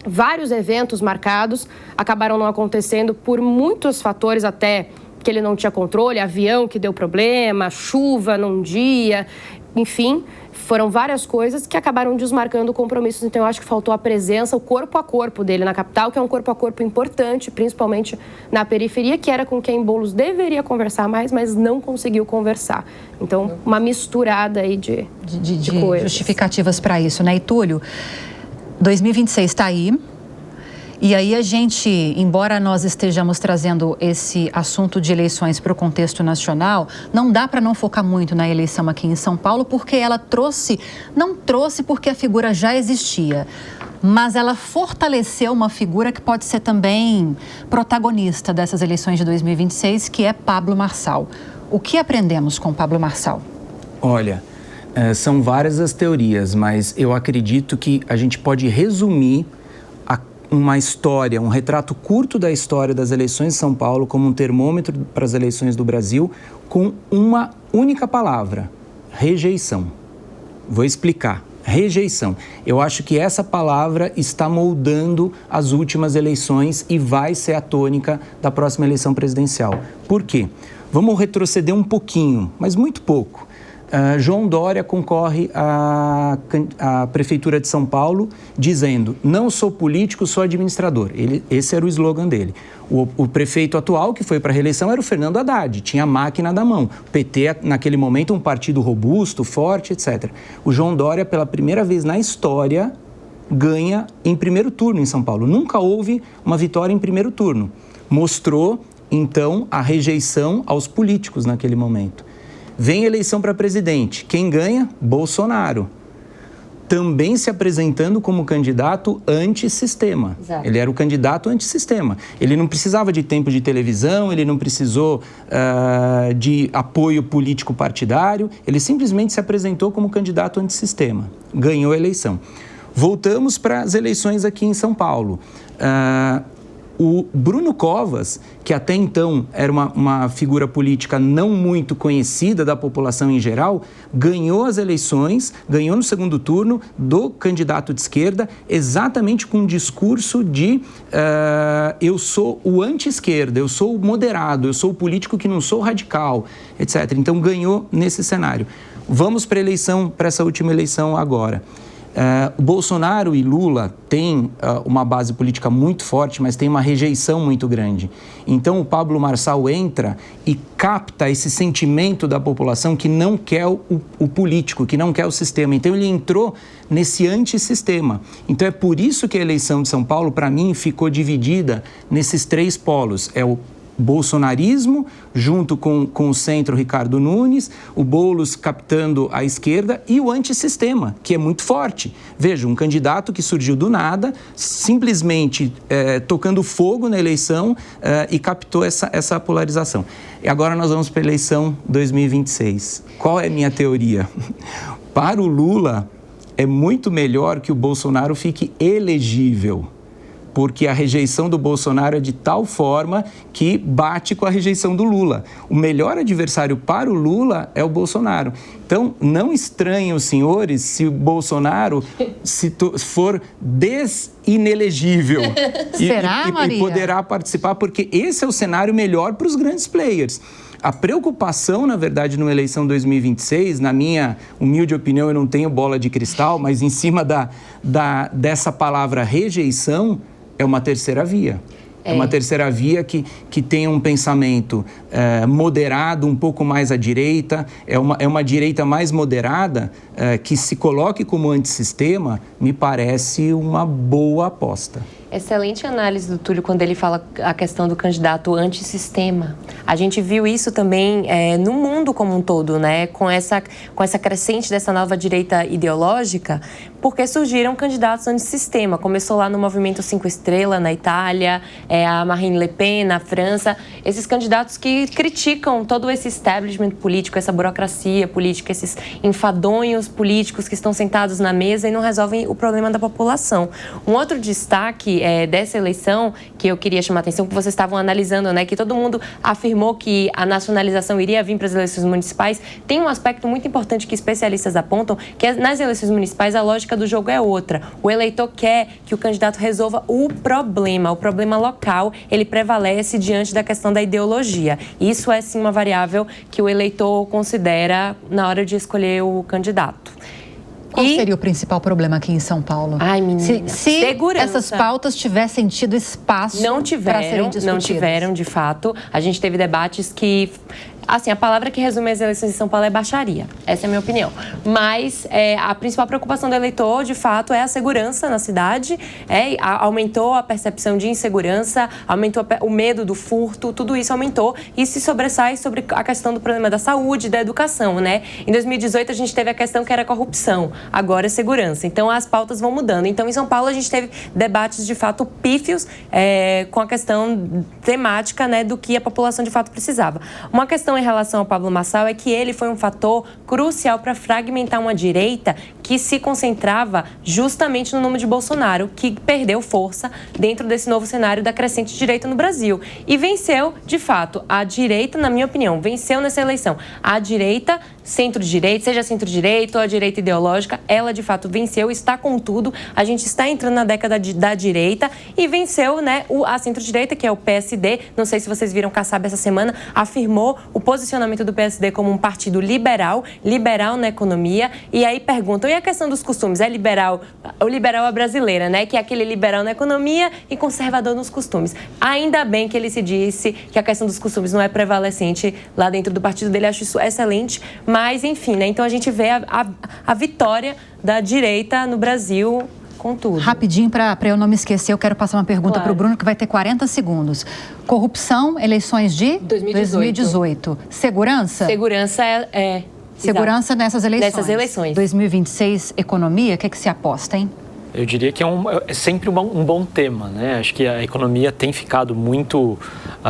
Vários eventos marcados acabaram não acontecendo por muitos fatores, até que ele não tinha controle, avião que deu problema, chuva num dia, enfim, foram várias coisas que acabaram desmarcando compromissos. Então, eu acho que faltou a presença, o corpo a corpo dele na capital, que é um corpo a corpo importante, principalmente na periferia, que era com quem Boulos deveria conversar mais, mas não conseguiu conversar. Então, uma misturada aí de coisas. Justificativas para isso, né? E Túlio, 2026 está aí. E aí a gente, embora nós estejamos trazendo esse assunto de eleições para o contexto nacional, não dá para não focar muito na eleição aqui em São Paulo, porque ela não trouxe porque a figura já existia, mas ela fortaleceu uma figura que pode ser também protagonista dessas eleições de 2026, que é Pablo Marçal. O que aprendemos com Pablo Marçal? Olha, são várias as teorias, mas eu acredito que a gente pode resumir uma história, um retrato curto da história das eleições de São Paulo como um termômetro para as eleições do Brasil com uma única palavra: rejeição. Vou explicar. Rejeição. Eu acho que essa palavra está moldando as últimas eleições e vai ser a tônica da próxima eleição presidencial. Por quê? Vamos retroceder um pouquinho, mas muito pouco. João Dória concorre à Prefeitura de São Paulo dizendo: não sou político, sou administrador. Esse era o slogan dele. O prefeito atual, que foi para a reeleição, era o Fernando Haddad, tinha a máquina da mão. O PT, naquele momento, um partido robusto, forte, etc. O João Dória, pela primeira vez na história, ganha em primeiro turno em São Paulo. Nunca houve uma vitória em primeiro turno. Mostrou, então, a rejeição aos políticos naquele momento. Vem eleição para presidente. Quem ganha? Bolsonaro. Também se apresentando como candidato antissistema. Exato. Ele era o candidato antissistema. Ele não precisava de tempo de televisão, ele não precisou de apoio político partidário, ele simplesmente se apresentou como candidato antissistema. Ganhou a eleição. Voltamos para as eleições aqui em São Paulo. O Bruno Covas, que até então era uma figura política não muito conhecida da população em geral, ganhou as eleições, ganhou no segundo turno do candidato de esquerda, exatamente com um discurso de eu sou o anti-esquerda, eu sou o moderado, eu sou o político que não sou radical, etc. Então ganhou nesse cenário. Vamos para essa última eleição agora. Bolsonaro e Lula têm uma base política muito forte, mas tem uma rejeição muito grande. Então o Pablo Marçal entra e capta esse sentimento da população que não quer o político, que não quer o sistema. Então ele entrou nesse antissistema. Então é por isso que a eleição de São Paulo, para mim, ficou dividida nesses três polos. É o bolsonarismo, junto com o centro Ricardo Nunes, o Boulos captando a esquerda e o antissistema, que é muito forte. Veja, um candidato que surgiu do nada, simplesmente tocando fogo na eleição e captou essa polarização. E agora nós vamos para a eleição 2026. Qual é a minha teoria? Para o Lula, é muito melhor que o Bolsonaro fique elegível, porque a rejeição do Bolsonaro é de tal forma que bate com a rejeição do Lula. O melhor adversário para o Lula é o Bolsonaro. Então, não estranhem os senhores se o Bolsonaro for inelegível. Será, Maria? E poderá participar, porque esse é o cenário melhor para os grandes players. A preocupação, na verdade, numa eleição 2026, na minha humilde opinião, eu não tenho bola de cristal, mas em cima dessa palavra rejeição, é uma terceira via. É uma terceira via que tem um pensamento moderado, um pouco mais à direita, é uma direita mais moderada, que se coloque como antissistema, me parece uma boa aposta. Excelente análise do Túlio quando ele fala a questão do candidato antissistema. A gente viu isso também no mundo como um todo, né? Com essa crescente dessa nova direita ideológica, porque surgiram candidatos antissistema. Começou lá no Movimento 5 Estrelas, na Itália, a Marine Le Pen, na França. Esses candidatos que criticam todo esse establishment político, essa burocracia política, esses enfadonhos políticos que estão sentados na mesa e não resolvem o problema da população. Um outro destaque dessa eleição que eu queria chamar a atenção, que vocês estavam analisando, né, que todo mundo afirmou que a nacionalização iria vir para as eleições municipais, tem um aspecto muito importante que especialistas apontam, que nas eleições municipais a lógica do jogo é outra. O eleitor quer que o candidato resolva o problema local. local, ele prevalece diante da questão da ideologia. Isso é, sim, uma variável que o eleitor considera na hora de escolher o candidato. Qual seria o principal problema aqui em São Paulo? Ai, menina. Se segurança. Essas pautas tivessem tido espaço para serem discutidas. Não tiveram, de fato. A gente teve debates que... Assim, a palavra que resume as eleições de São Paulo é baixaria. Essa é a minha opinião. Mas a principal preocupação do eleitor, de fato, é a segurança na cidade. Aumentou a percepção de insegurança, aumentou o medo do furto, tudo isso aumentou e se sobressai sobre a questão do problema da saúde, da educação, né? Em 2018, a gente teve a questão que era corrupção, agora é segurança. Então, as pautas vão mudando. Então, em São Paulo, a gente teve debates, de fato, pífios com a questão temática, né, do que a população, de fato, precisava. Uma questão em relação ao Pablo Marçal é que ele foi um fator crucial para fragmentar uma direita que se concentrava justamente no nome de Bolsonaro, que perdeu força dentro desse novo cenário da crescente direita no Brasil. E venceu, de fato, a direita, na minha opinião, venceu nessa eleição. A direita, centro-direita, seja centro-direita ou a direita ideológica, ela, de fato, venceu, está com tudo. A gente está entrando na década da direita e venceu, né, a centro-direita, que é o PSD. Não sei se vocês viram, Kassab, essa semana, afirmou o posicionamento do PSD como um partido liberal na economia. E aí perguntam, e a questão dos costumes? É liberal? O liberal é brasileira, né? Que é aquele liberal na economia e conservador nos costumes. Ainda bem que ele se disse que a questão dos costumes não é prevalecente lá dentro do partido dele. Acho isso excelente. Mas, enfim, né? Então a gente vê a vitória da direita no Brasil com tudo. Rapidinho, para eu não me esquecer, eu quero passar uma pergunta para o Bruno, que vai ter 40 segundos. Corrupção, eleições de 2018. Segurança? Segurança Segurança nessas eleições. Nessas eleições. 2026, economia, o que se aposta, hein? Eu diria que é sempre um bom tema, né? Acho que a economia tem ficado muito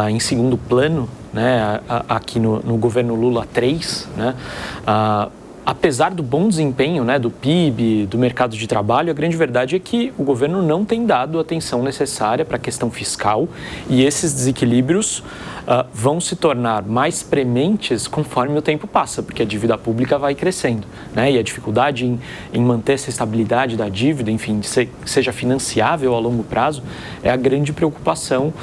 em segundo plano, né? Aqui no governo Lula 3, né? Apesar do bom desempenho, né, do PIB, do mercado de trabalho, a grande verdade é que o governo não tem dado a atenção necessária para a questão fiscal e esses desequilíbrios vão se tornar mais prementes conforme o tempo passa, porque a dívida pública vai crescendo, né? E a dificuldade em manter essa estabilidade da dívida, enfim, que seja financiável a longo prazo, é a grande preocupação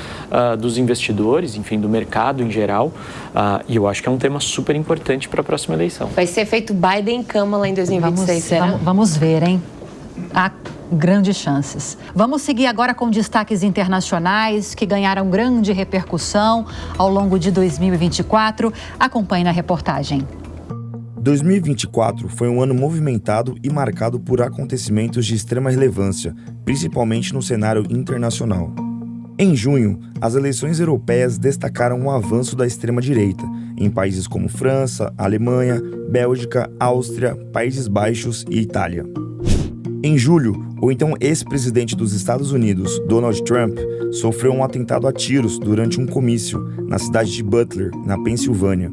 dos investidores, enfim, do mercado em geral, e eu acho que é um tema super importante para a próxima eleição. Vai ser feito Biden em cama lá em 2026, será? Vamos ver, hein? Há grandes chances. Vamos seguir agora com destaques internacionais que ganharam grande repercussão ao longo de 2024. Acompanhe na reportagem. 2024 foi um ano movimentado e marcado por acontecimentos de extrema relevância, principalmente no cenário internacional. Em junho, as eleições europeias destacaram o avanço da extrema-direita em países como França, Alemanha, Bélgica, Áustria, Países Baixos e Itália. Em julho, o então ex-presidente dos Estados Unidos, Donald Trump, sofreu um atentado a tiros durante um comício na cidade de Butler, na Pensilvânia.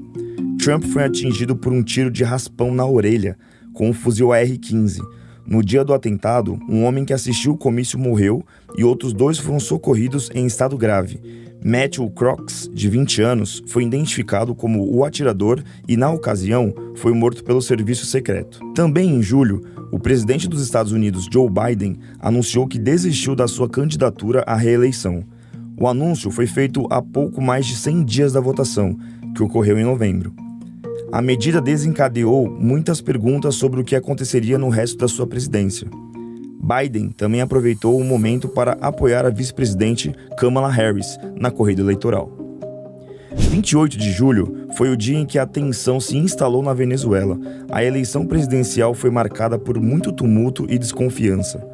Trump foi atingido por um tiro de raspão na orelha com um fuzil AR-15. No dia do atentado, um homem que assistiu o comício morreu e outros 2 foram socorridos em estado grave. Matthew Crooks, de 20 anos, foi identificado como o atirador e, na ocasião, foi morto pelo serviço secreto. Também em julho, o presidente dos Estados Unidos, Joe Biden, anunciou que desistiu da sua candidatura à reeleição. O anúncio foi feito há pouco mais de 100 dias da votação, que ocorreu em novembro. A medida desencadeou muitas perguntas sobre o que aconteceria no resto da sua presidência. Biden também aproveitou o momento para apoiar a vice-presidente Kamala Harris na corrida eleitoral. 28 de julho foi o dia em que a tensão se instalou na Venezuela. A eleição presidencial foi marcada por muito tumulto e desconfiança.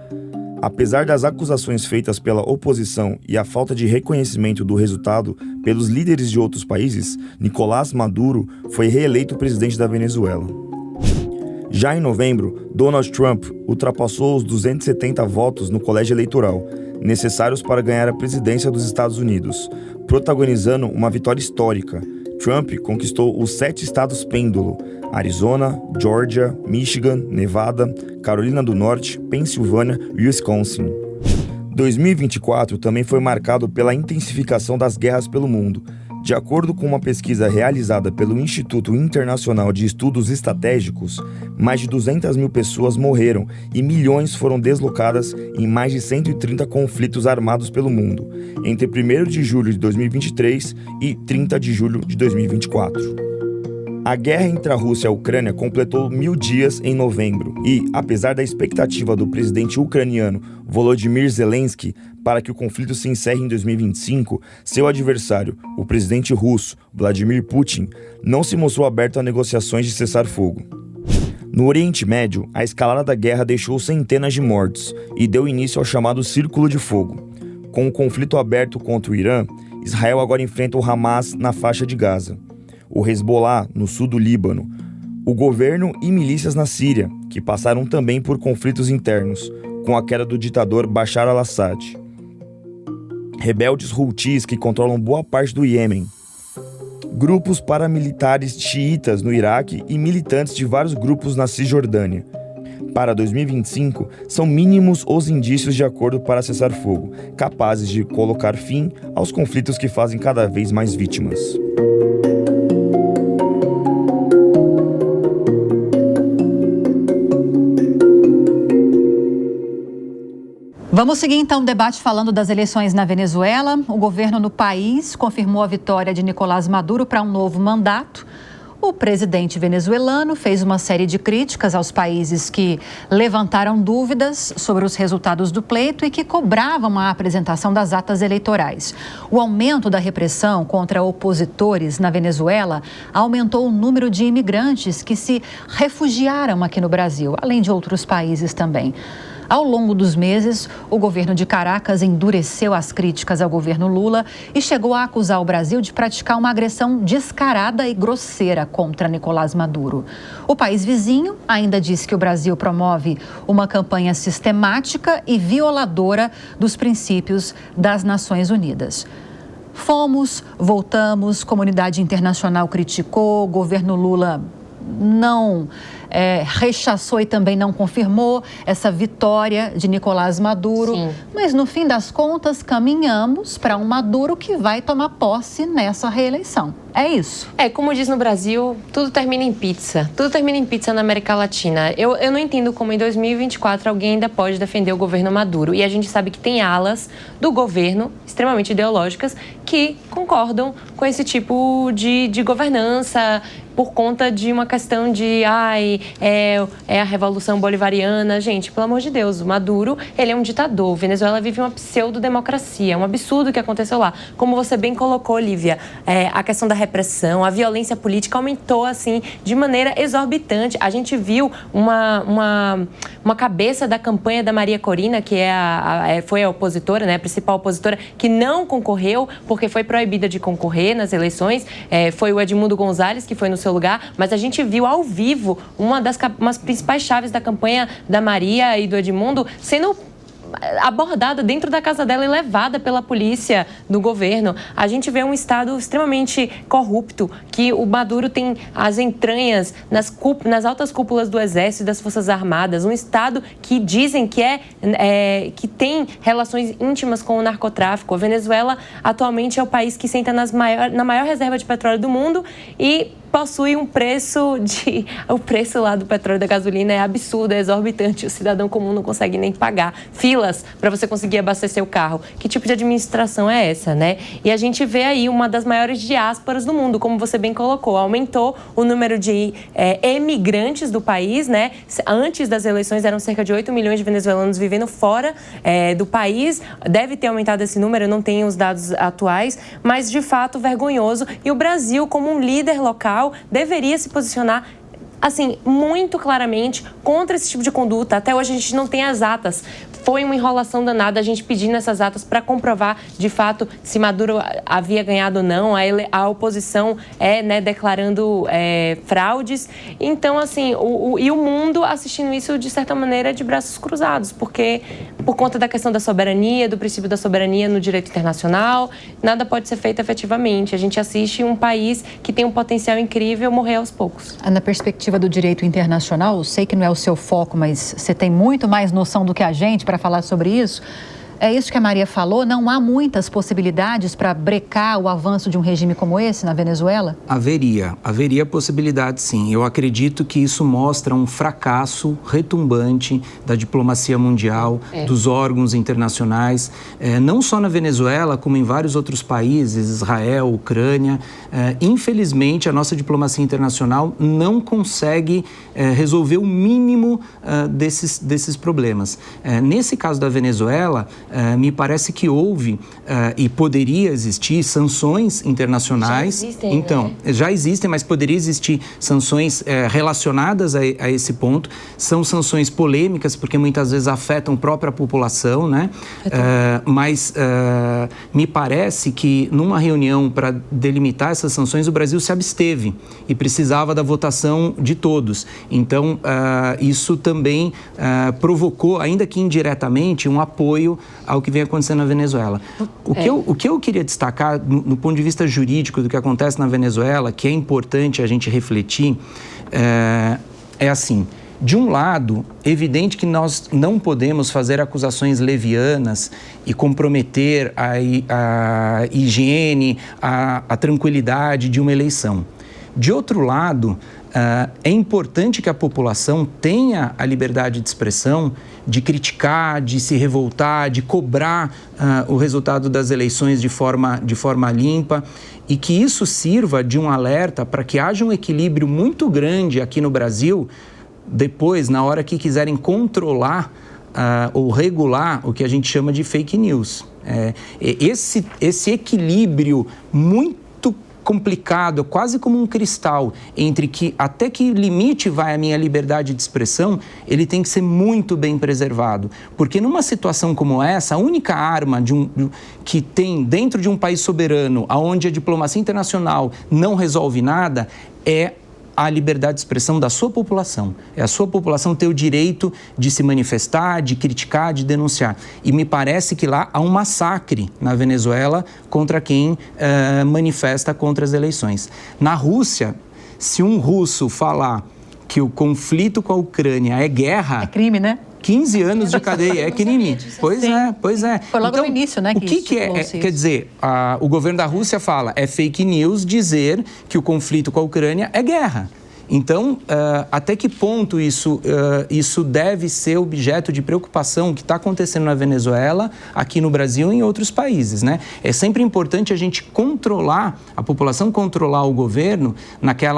Apesar das acusações feitas pela oposição e a falta de reconhecimento do resultado pelos líderes de outros países, Nicolás Maduro foi reeleito presidente da Venezuela. Já em novembro, Donald Trump ultrapassou os 270 votos no colégio eleitoral, necessários para ganhar a presidência dos Estados Unidos, protagonizando uma vitória histórica. Trump conquistou os 7 estados pêndulo: Arizona, Georgia, Michigan, Nevada, Carolina do Norte, Pensilvânia e Wisconsin. 2024 também foi marcado pela intensificação das guerras pelo mundo. De acordo com uma pesquisa realizada pelo Instituto Internacional de Estudos Estratégicos, mais de 200 mil pessoas morreram e milhões foram deslocadas em mais de 130 conflitos armados pelo mundo. entre 1º de julho de 2023 e 30 de julho de 2024. A guerra entre a Rússia e a Ucrânia completou 1000 dias em novembro e, apesar da expectativa do presidente ucraniano Volodymyr Zelensky para que o conflito se encerre em 2025, seu adversário, o presidente russo Vladimir Putin, não se mostrou aberto a negociações de cessar-fogo. No Oriente Médio, a escalada da guerra deixou centenas de mortos e deu início ao chamado Círculo de Fogo. Com o conflito aberto contra o Irã, Israel agora enfrenta o Hamas na faixa de Gaza, o Hezbollah no sul do Líbano, o governo e milícias na Síria, que passaram também por conflitos internos, com a queda do ditador Bashar al-Assad. Rebeldes Houthis que controlam boa parte do Iêmen. Grupos paramilitares xiitas no Iraque e militantes de vários grupos na Cisjordânia. Para 2025, são mínimos os indícios de acordo para cessar fogo, capazes de colocar fim aos conflitos que fazem cada vez mais vítimas. Vamos seguir então o debate falando das eleições na Venezuela. O governo no país confirmou a vitória de Nicolás Maduro para um novo mandato. O presidente venezuelano fez uma série de críticas aos países que levantaram dúvidas sobre os resultados do pleito e que cobravam a apresentação das atas eleitorais. O aumento da repressão contra opositores na Venezuela aumentou o número de imigrantes que se refugiaram aqui no Brasil, além de outros países também. Ao longo dos meses, o governo de Caracas endureceu as críticas ao governo Lula e chegou a acusar o Brasil de praticar uma agressão descarada e grosseira contra Nicolás Maduro. O país vizinho ainda disse que o Brasil promove uma campanha sistemática e violadora dos princípios das Nações Unidas. Fomos, voltamos, comunidade internacional criticou, governo Lula não rechaçou e também não confirmou essa vitória de Nicolás Maduro. Sim. Mas, no fim das contas, caminhamos para um Maduro que vai tomar posse nessa reeleição. É isso. Como diz no Brasil, tudo termina em pizza. Tudo termina em pizza na América Latina. Eu não entendo como em 2024 alguém ainda pode defender o governo Maduro. E a gente sabe que tem alas do governo, extremamente ideológicas, que concordam com esse tipo de governança por conta de uma questão de é a revolução bolivariana. Gente, pelo amor de Deus, o Maduro, ele é um ditador. Venezuela vive uma pseudo-democracia, um absurdo que aconteceu lá. Como você bem colocou, Lívia, a questão da repressão, a violência política aumentou, assim, de maneira exorbitante. A gente viu uma cabeça da campanha da Maria Corina, que foi a opositora, né, a principal opositora, que não concorreu, porque foi proibida de concorrer nas eleições. Foi o Edmundo Gonzalez, que foi no seu lugar, mas a gente viu ao vivo umas principais chaves da campanha da Maria e do Edmundo sendo abordada dentro da casa dela e levada pela polícia do governo. A gente vê um Estado extremamente corrupto, que o Maduro tem as entranhas nas altas cúpulas do Exército e das Forças Armadas, um Estado que dizem que que tem relações íntimas com o narcotráfico. A Venezuela atualmente é o país que senta na maior reserva de petróleo do mundo e possui o preço lá do petróleo e da gasolina é absurdo, é exorbitante, o cidadão comum não consegue nem pagar. Filas para você conseguir abastecer o carro. Que tipo de administração é essa, né? E a gente vê aí uma das maiores diásporas do mundo, como você bem colocou. Aumentou o número de emigrantes do país, né? Antes das eleições eram cerca de 8 milhões de venezuelanos vivendo fora do país. Deve ter aumentado esse número, eu não tenho os dados atuais, mas de fato vergonhoso. E o Brasil, como um líder local, deveria se posicionar assim, muito claramente contra esse tipo de conduta. Até hoje a gente não tem as atas. Foi uma enrolação danada a gente pedindo essas atas para comprovar, de fato, se Maduro havia ganhado ou não. A oposição declarando fraudes. Então, assim, e o mundo assistindo isso, de certa maneira, de braços cruzados, porque por conta da questão da soberania, do princípio da soberania no direito internacional, nada pode ser feito efetivamente. A gente assiste um país que tem um potencial incrível morrer aos poucos. Na perspectiva do direito internacional, eu sei que não é o seu foco, mas você tem muito mais noção do que a gente para falar sobre isso. É isso que a Maria falou? Não há muitas possibilidades para brecar o avanço de um regime como esse na Venezuela? Haveria possibilidade, sim. Eu acredito que isso mostra um fracasso retumbante da diplomacia mundial, dos órgãos internacionais, não só na Venezuela, como em vários outros países, Israel, Ucrânia. Infelizmente, a nossa diplomacia internacional não consegue resolver o mínimo desses problemas. Nesse caso da Venezuela, me parece que houve e poderia existir sanções internacionais. Já existem, então, já existem, mas poderia existir sanções relacionadas a esse ponto. São sanções polêmicas, porque muitas vezes afetam a própria população, né? Mas me parece que numa reunião para delimitar essas sanções, o Brasil se absteve e precisava da votação de todos. Então, isso também provocou, ainda que indiretamente, um apoio ao que vem acontecendo na Venezuela. O que eu queria destacar, no ponto de vista jurídico do que acontece na Venezuela, que é importante a gente refletir, é assim: de um lado, é evidente que nós não podemos fazer acusações levianas e comprometer a higiene, a tranquilidade de uma eleição. De outro lado, é importante que a população tenha a liberdade de expressão, de criticar, de se revoltar, de cobrar o resultado das eleições de forma limpa, e que isso sirva de um alerta para que haja um equilíbrio muito grande aqui no Brasil, depois, na hora que quiserem controlar ou regular o que a gente chama de fake news. Esse equilíbrio muito complicado, quase como um cristal, entre até que limite vai a minha liberdade de expressão, ele tem que ser muito bem preservado. Porque numa situação como essa, a única arma que tem dentro de um país soberano, onde a diplomacia internacional não resolve nada, é a liberdade de expressão da sua população. É a sua população ter o direito de se manifestar, de criticar, de denunciar. E me parece que lá há um massacre na Venezuela contra quem manifesta contra as eleições. Na Rússia, se um russo falar que o conflito com a Ucrânia é guerra... É crime, né? 15 anos de cadeia, é crime. Pois é. Foi logo no início, né? O que é? Quer dizer, o governo da Rússia fala, é fake news dizer que o conflito com a Ucrânia é guerra. Então, até que ponto isso deve ser objeto de preocupação, o que está acontecendo na Venezuela, aqui no Brasil e em outros países, né? É sempre importante a gente controlar, a população controlar o governo,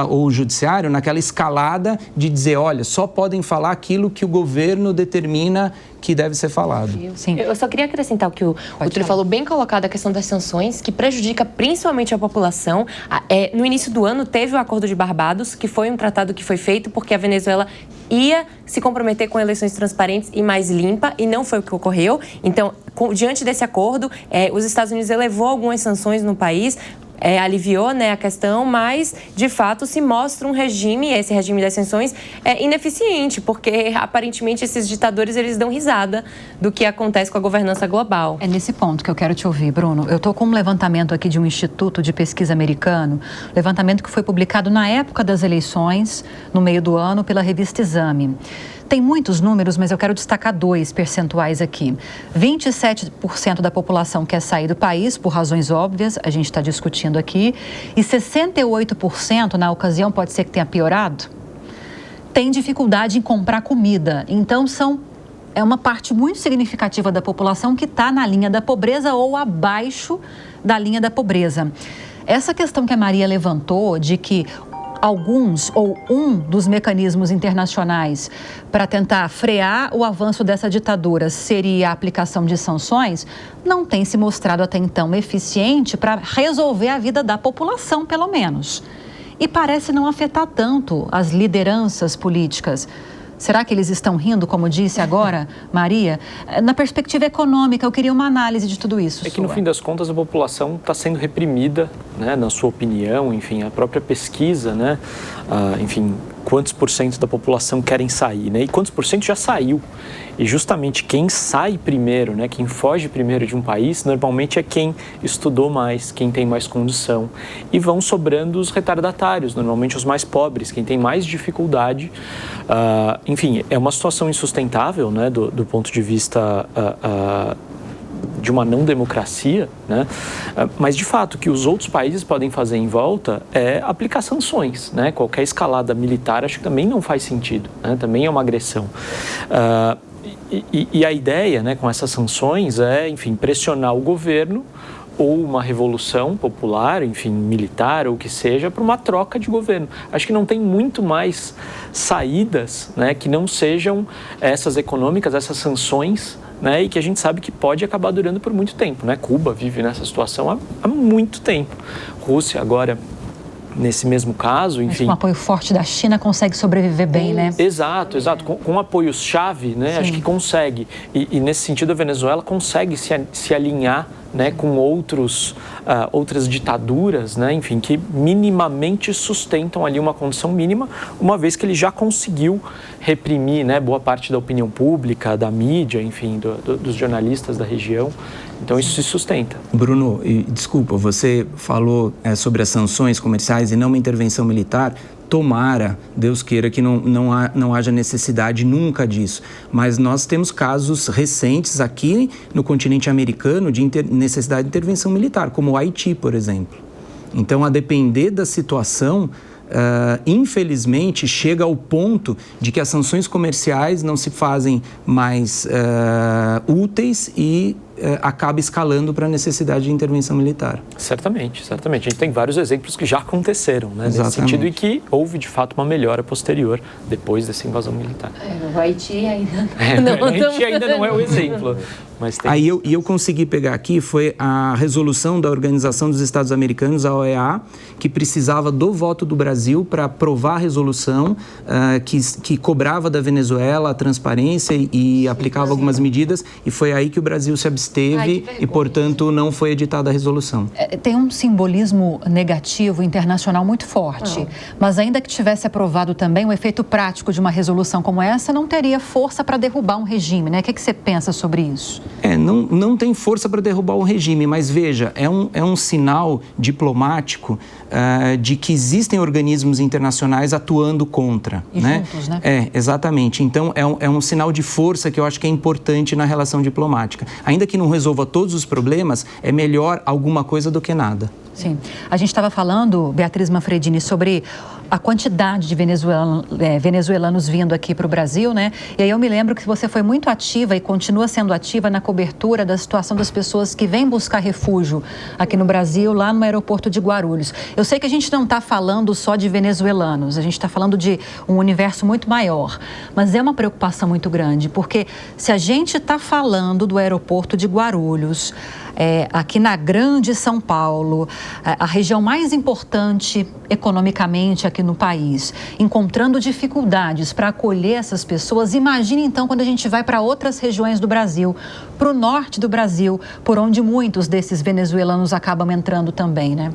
ou o judiciário, naquela escalada de dizer, olha, só podem falar aquilo que o governo determina que deve ser falado. Sim. Eu só queria acrescentar o que o Túlio falou, bem colocado, a questão das sanções, que prejudica principalmente a população. No início do ano, teve o Acordo de Barbados, que foi um tratado que foi feito porque a Venezuela ia se comprometer com eleições transparentes e mais limpa, e não foi o que ocorreu. Então, diante desse acordo, os Estados Unidos elevou algumas sanções no país, aliviou, né, a questão, mas, de fato, se mostra um regime, esse regime das sanções, ineficiente, porque, aparentemente, esses ditadores, eles dão risada do que acontece com a governança global. É nesse ponto que eu quero te ouvir, Bruno. Eu estou com um levantamento aqui de um instituto de pesquisa americano, levantamento que foi publicado na época das eleições, no meio do ano, pela revista Exame. Tem muitos números, mas eu quero destacar 2 percentuais aqui. 27% da população quer sair do país, por razões óbvias, a gente está discutindo aqui, e 68%, na ocasião, pode ser que tenha piorado, tem dificuldade em comprar comida. Então, é uma parte muito significativa da população que está na linha da pobreza ou abaixo da linha da pobreza. Essa questão que a Maria levantou de que alguns ou um dos mecanismos internacionais para tentar frear o avanço dessa ditadura seria a aplicação de sanções, não tem se mostrado até então eficiente para resolver a vida da população, pelo menos. E parece não afetar tanto as lideranças políticas. Será que eles estão rindo, como disse agora, Maria? Na perspectiva econômica, eu queria uma análise de tudo isso. É que, no fim das contas, a população está sendo reprimida, né, na sua opinião, enfim, a própria pesquisa, né, enfim, quantos % da população querem sair, né, e quantos % já saiu. E justamente quem sai primeiro, né, quem foge primeiro de um país, normalmente é quem estudou mais, quem tem mais condição. E vão sobrando os retardatários, normalmente os mais pobres, quem tem mais dificuldade. Enfim, é uma situação insustentável, né, do ponto de vista de uma não democracia, né? Mas, de fato, o que os outros países podem fazer em volta é aplicar sanções, né? Qualquer escalada militar, acho que também não faz sentido, né? Também é uma agressão. E a ideia, né, com essas sanções é, enfim, pressionar o governo ou uma revolução popular, enfim, militar ou o que seja, para uma troca de governo. Acho que não tem muito mais saídas, né, que não sejam essas econômicas, essas sanções, né, e que a gente sabe que pode acabar durando por muito tempo, né? Cuba vive nessa situação há muito tempo. Rússia agora, nesse mesmo caso, enfim... Mas com apoio forte da China consegue sobreviver bem, né? Exato. Com apoios-chave, né? Sim. Acho que consegue. E nesse sentido, a Venezuela consegue se alinhar, né, com outras ditaduras, né, enfim, que minimamente sustentam ali uma condição mínima, uma vez que ele já conseguiu reprimir, né, boa parte da opinião pública, da mídia, enfim, dos jornalistas da região. Então, isso se sustenta. Bruno, desculpa, você falou sobre as sanções comerciais e não uma intervenção militar. Tomara, Deus queira que não haja necessidade nunca disso. Mas nós temos casos recentes aqui no continente americano de necessidade de intervenção militar, como o Haiti, por exemplo. Então, a depender da situação, infelizmente, chega ao ponto de que as sanções comerciais não se fazem mais úteis e acaba escalando para a necessidade de intervenção militar. Certamente. A gente tem vários exemplos que já aconteceram, né, nesse sentido, e que houve, de fato, uma melhora posterior depois dessa invasão militar. O Haiti ainda o Haiti ainda não é o exemplo. Mas tem... Aí eu consegui pegar aqui, foi a resolução da Organização dos Estados Americanos, a OEA, que precisava do voto do Brasil para aprovar a resolução que cobrava da Venezuela a transparência e aplicava algumas medidas, e foi aí que o Brasil se absteve e, portanto, não foi editada a resolução. Tem um simbolismo negativo internacional muito forte, mas ainda que tivesse aprovado também, o efeito prático de uma resolução como essa não teria força para derrubar um regime, né? O que você pensa sobre isso? Não tem força para derrubar o regime, mas veja, é um sinal diplomático de que existem organismos internacionais atuando contra. E né? Juntos, né? Exatamente. Então, é um sinal de força que eu acho que é importante na relação diplomática. Ainda que não resolva todos os problemas, é melhor alguma coisa do que nada. Sim. A gente estava falando, Beatriz Manfredini, sobre a quantidade de venezuelanos vindo aqui para o Brasil, né? E aí eu me lembro que você foi muito ativa e continua sendo ativa na cobertura da situação das pessoas que vêm buscar refúgio aqui no Brasil, lá no aeroporto de Guarulhos. Eu sei que a gente não está falando só de venezuelanos, a gente está falando de um universo muito maior, mas é uma preocupação muito grande, porque se a gente está falando do aeroporto de Guarulhos, aqui na grande São Paulo, a região mais importante economicamente aqui no país, encontrando dificuldades para acolher essas pessoas, imagine então quando a gente vai para outras regiões do Brasil, para o norte do Brasil, por onde muitos desses venezuelanos acabam entrando também, né?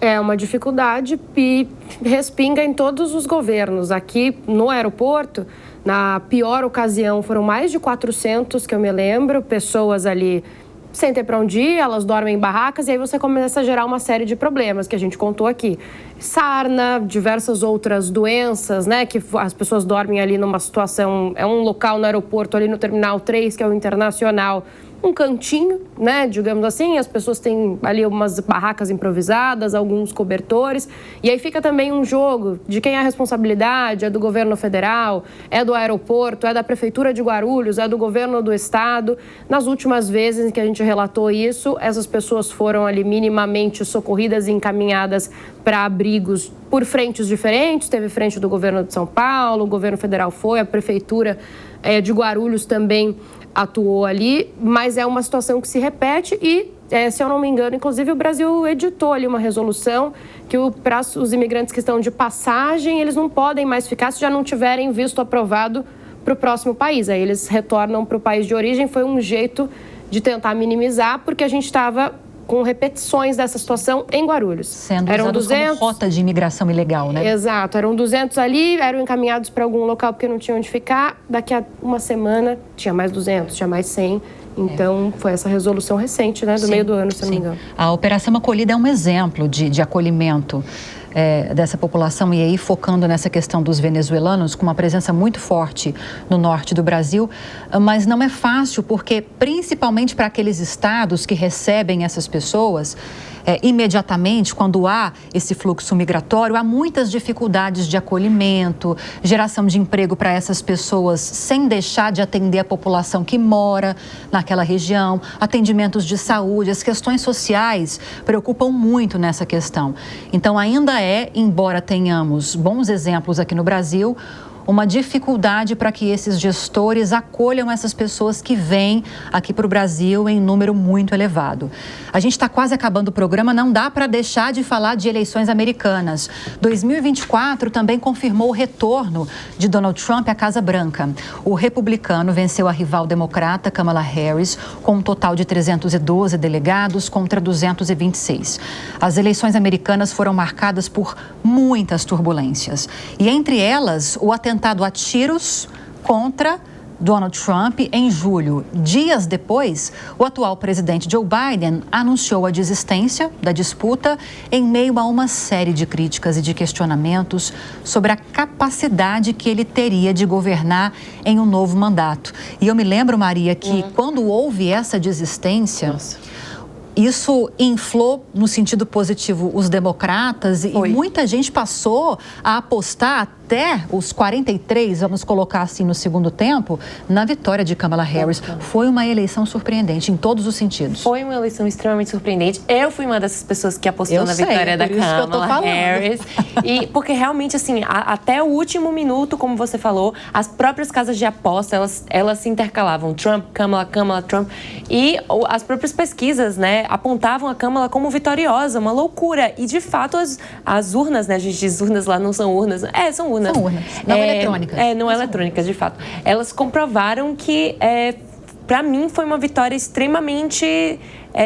É uma dificuldade e respinga em todos os governos. Aqui no aeroporto, na pior ocasião, foram mais de 400, que eu me lembro, pessoas ali sem ter para onde ir, elas dormem em barracas, e aí você começa a gerar uma série de problemas que a gente contou aqui. Sarna, diversas outras doenças, né, que as pessoas dormem ali numa situação, é um local no aeroporto, ali no Terminal 3, que é o Internacional, um cantinho, né, digamos assim, as pessoas têm ali umas barracas improvisadas, alguns cobertores, e aí fica também um jogo de quem é a responsabilidade, é do governo federal, é do aeroporto, é da prefeitura de Guarulhos, é do governo do estado. Nas últimas vezes que a gente relatou isso, essas pessoas foram ali minimamente socorridas e encaminhadas para abrigos por frentes diferentes. Teve frente do governo de São Paulo, o governo federal foi, a prefeitura de Guarulhos também atuou ali, mas é uma situação que se repete e, se eu não me engano, inclusive o Brasil editou ali uma resolução que para os imigrantes que estão de passagem, eles não podem mais ficar se já não tiverem visto aprovado para o próximo país. Aí eles retornam para o país de origem. Foi um jeito de tentar minimizar, porque a gente estava com repetições dessa situação em Guarulhos. Sendo usados como rota de imigração ilegal, né? Exato, eram 200 ali, eram encaminhados para algum local porque não tinham onde ficar. Daqui a uma semana tinha mais 200, tinha mais 100. Então, foi essa resolução recente, né, do meio do ano, se não me engano. A Operação Acolhida é um exemplo de acolhimento. dessa população, e aí focando nessa questão dos venezuelanos, com uma presença muito forte no norte do Brasil, mas não é fácil porque, principalmente para aqueles estados que recebem essas pessoas, imediatamente, quando há esse fluxo migratório, há muitas dificuldades de acolhimento, geração de emprego para essas pessoas, sem deixar de atender a população que mora naquela região, atendimentos de saúde, as questões sociais preocupam muito nessa questão. Então, ainda embora tenhamos bons exemplos aqui no Brasil, uma dificuldade para que esses gestores acolham essas pessoas que vêm aqui para o Brasil em número muito elevado. A gente está quase acabando o programa, não dá para deixar de falar de eleições americanas. 2024 também confirmou o retorno de Donald Trump à Casa Branca. O republicano venceu a rival democrata Kamala Harris com um total de 312 delegados contra 226. As eleições americanas foram marcadas por muitas turbulências e entre elas o atentado a tiros contra Donald Trump em julho. Dias depois, o atual presidente Joe Biden anunciou a desistência da disputa em meio a uma série de críticas e de questionamentos sobre a capacidade que ele teria de governar em um novo mandato. E eu me lembro, Maria, que quando houve essa desistência... Isso inflou, no sentido positivo, os democratas e muita gente passou a apostar até os 43, vamos colocar assim, no segundo tempo, na vitória de Kamala Harris. Foi uma eleição surpreendente em todos os sentidos. Foi uma eleição extremamente surpreendente. Eu fui uma dessas pessoas que apostou na vitória da Kamala Harris. E porque realmente, assim, até o último minuto, como você falou, as próprias casas de aposta, elas se intercalavam. Trump, Kamala, Kamala, Trump. E as próprias pesquisas, né, apontavam a Kamala como vitoriosa, uma loucura. E, de fato, as urnas, né, a gente diz urnas lá, não são urnas. São urnas. São urnas, não eletrônicas. Não eletrônicas, de fato. Elas comprovaram que, para mim, foi uma vitória extremamente...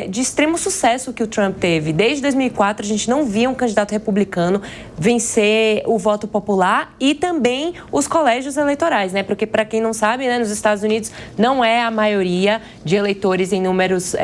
de extremo sucesso que o Trump teve. Desde 2004, a gente não via um candidato republicano vencer o voto popular e também os colégios eleitorais, né? Porque, para quem não sabe, né, nos Estados Unidos não é a maioria de eleitores em números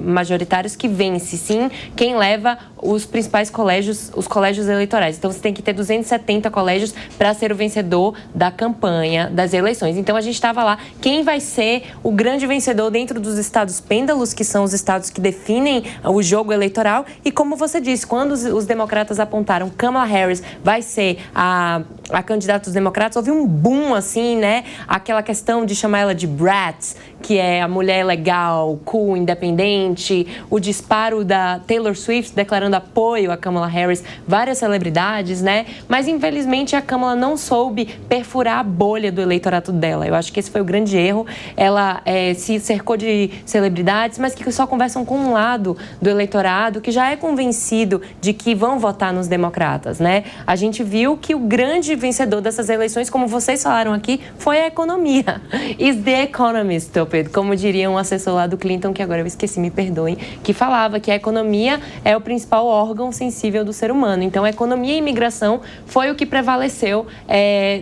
majoritários que vence, sim quem leva os principais colégios, os colégios eleitorais. Então, você tem que ter 270 colégios para ser o vencedor da campanha das eleições. Então, a gente estava lá. Quem vai ser o grande vencedor dentro dos estados pêndulos, que são os estados que definem o jogo eleitoral? E como você disse, quando os democratas apontaram Kamala Harris vai ser a candidata dos democratas, houve um boom, assim, né? Aquela questão de chamar ela de brat, que é a mulher legal, cool, independente, o disparo da Taylor Swift declarando apoio a Kamala Harris, várias celebridades, né? Mas, infelizmente, a Kamala não soube perfurar a bolha do eleitorado dela. Eu acho que esse foi o grande erro. Ela se cercou de celebridades, mas que só conversam com um lado do eleitorado que já é convencido de que vão votar nos democratas, né? A gente viu que o grande vencedor dessas eleições, como vocês falaram aqui, foi a economia. Is the economy stupid? Como diria um assessor lá do Clinton, que agora eu esqueci, me perdoem, que falava que a economia é o principal órgão sensível do ser humano. Então, a economia e a imigração foi o que prevaleceu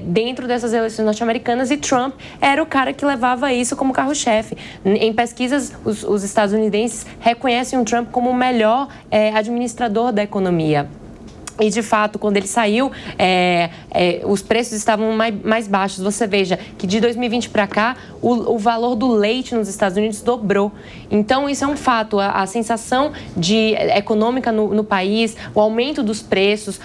dentro dessas eleições norte-americanas e Trump era o cara que levava isso como carro-chefe. Em pesquisas, os estadunidenses reconhecem o Trump como o melhor administrador da economia. E, de fato, quando ele saiu, os preços estavam mais baixos. Você veja que de 2020 para cá, o valor do leite nos Estados Unidos dobrou. Então, isso é um fato. A sensação econômica no país, o aumento dos preços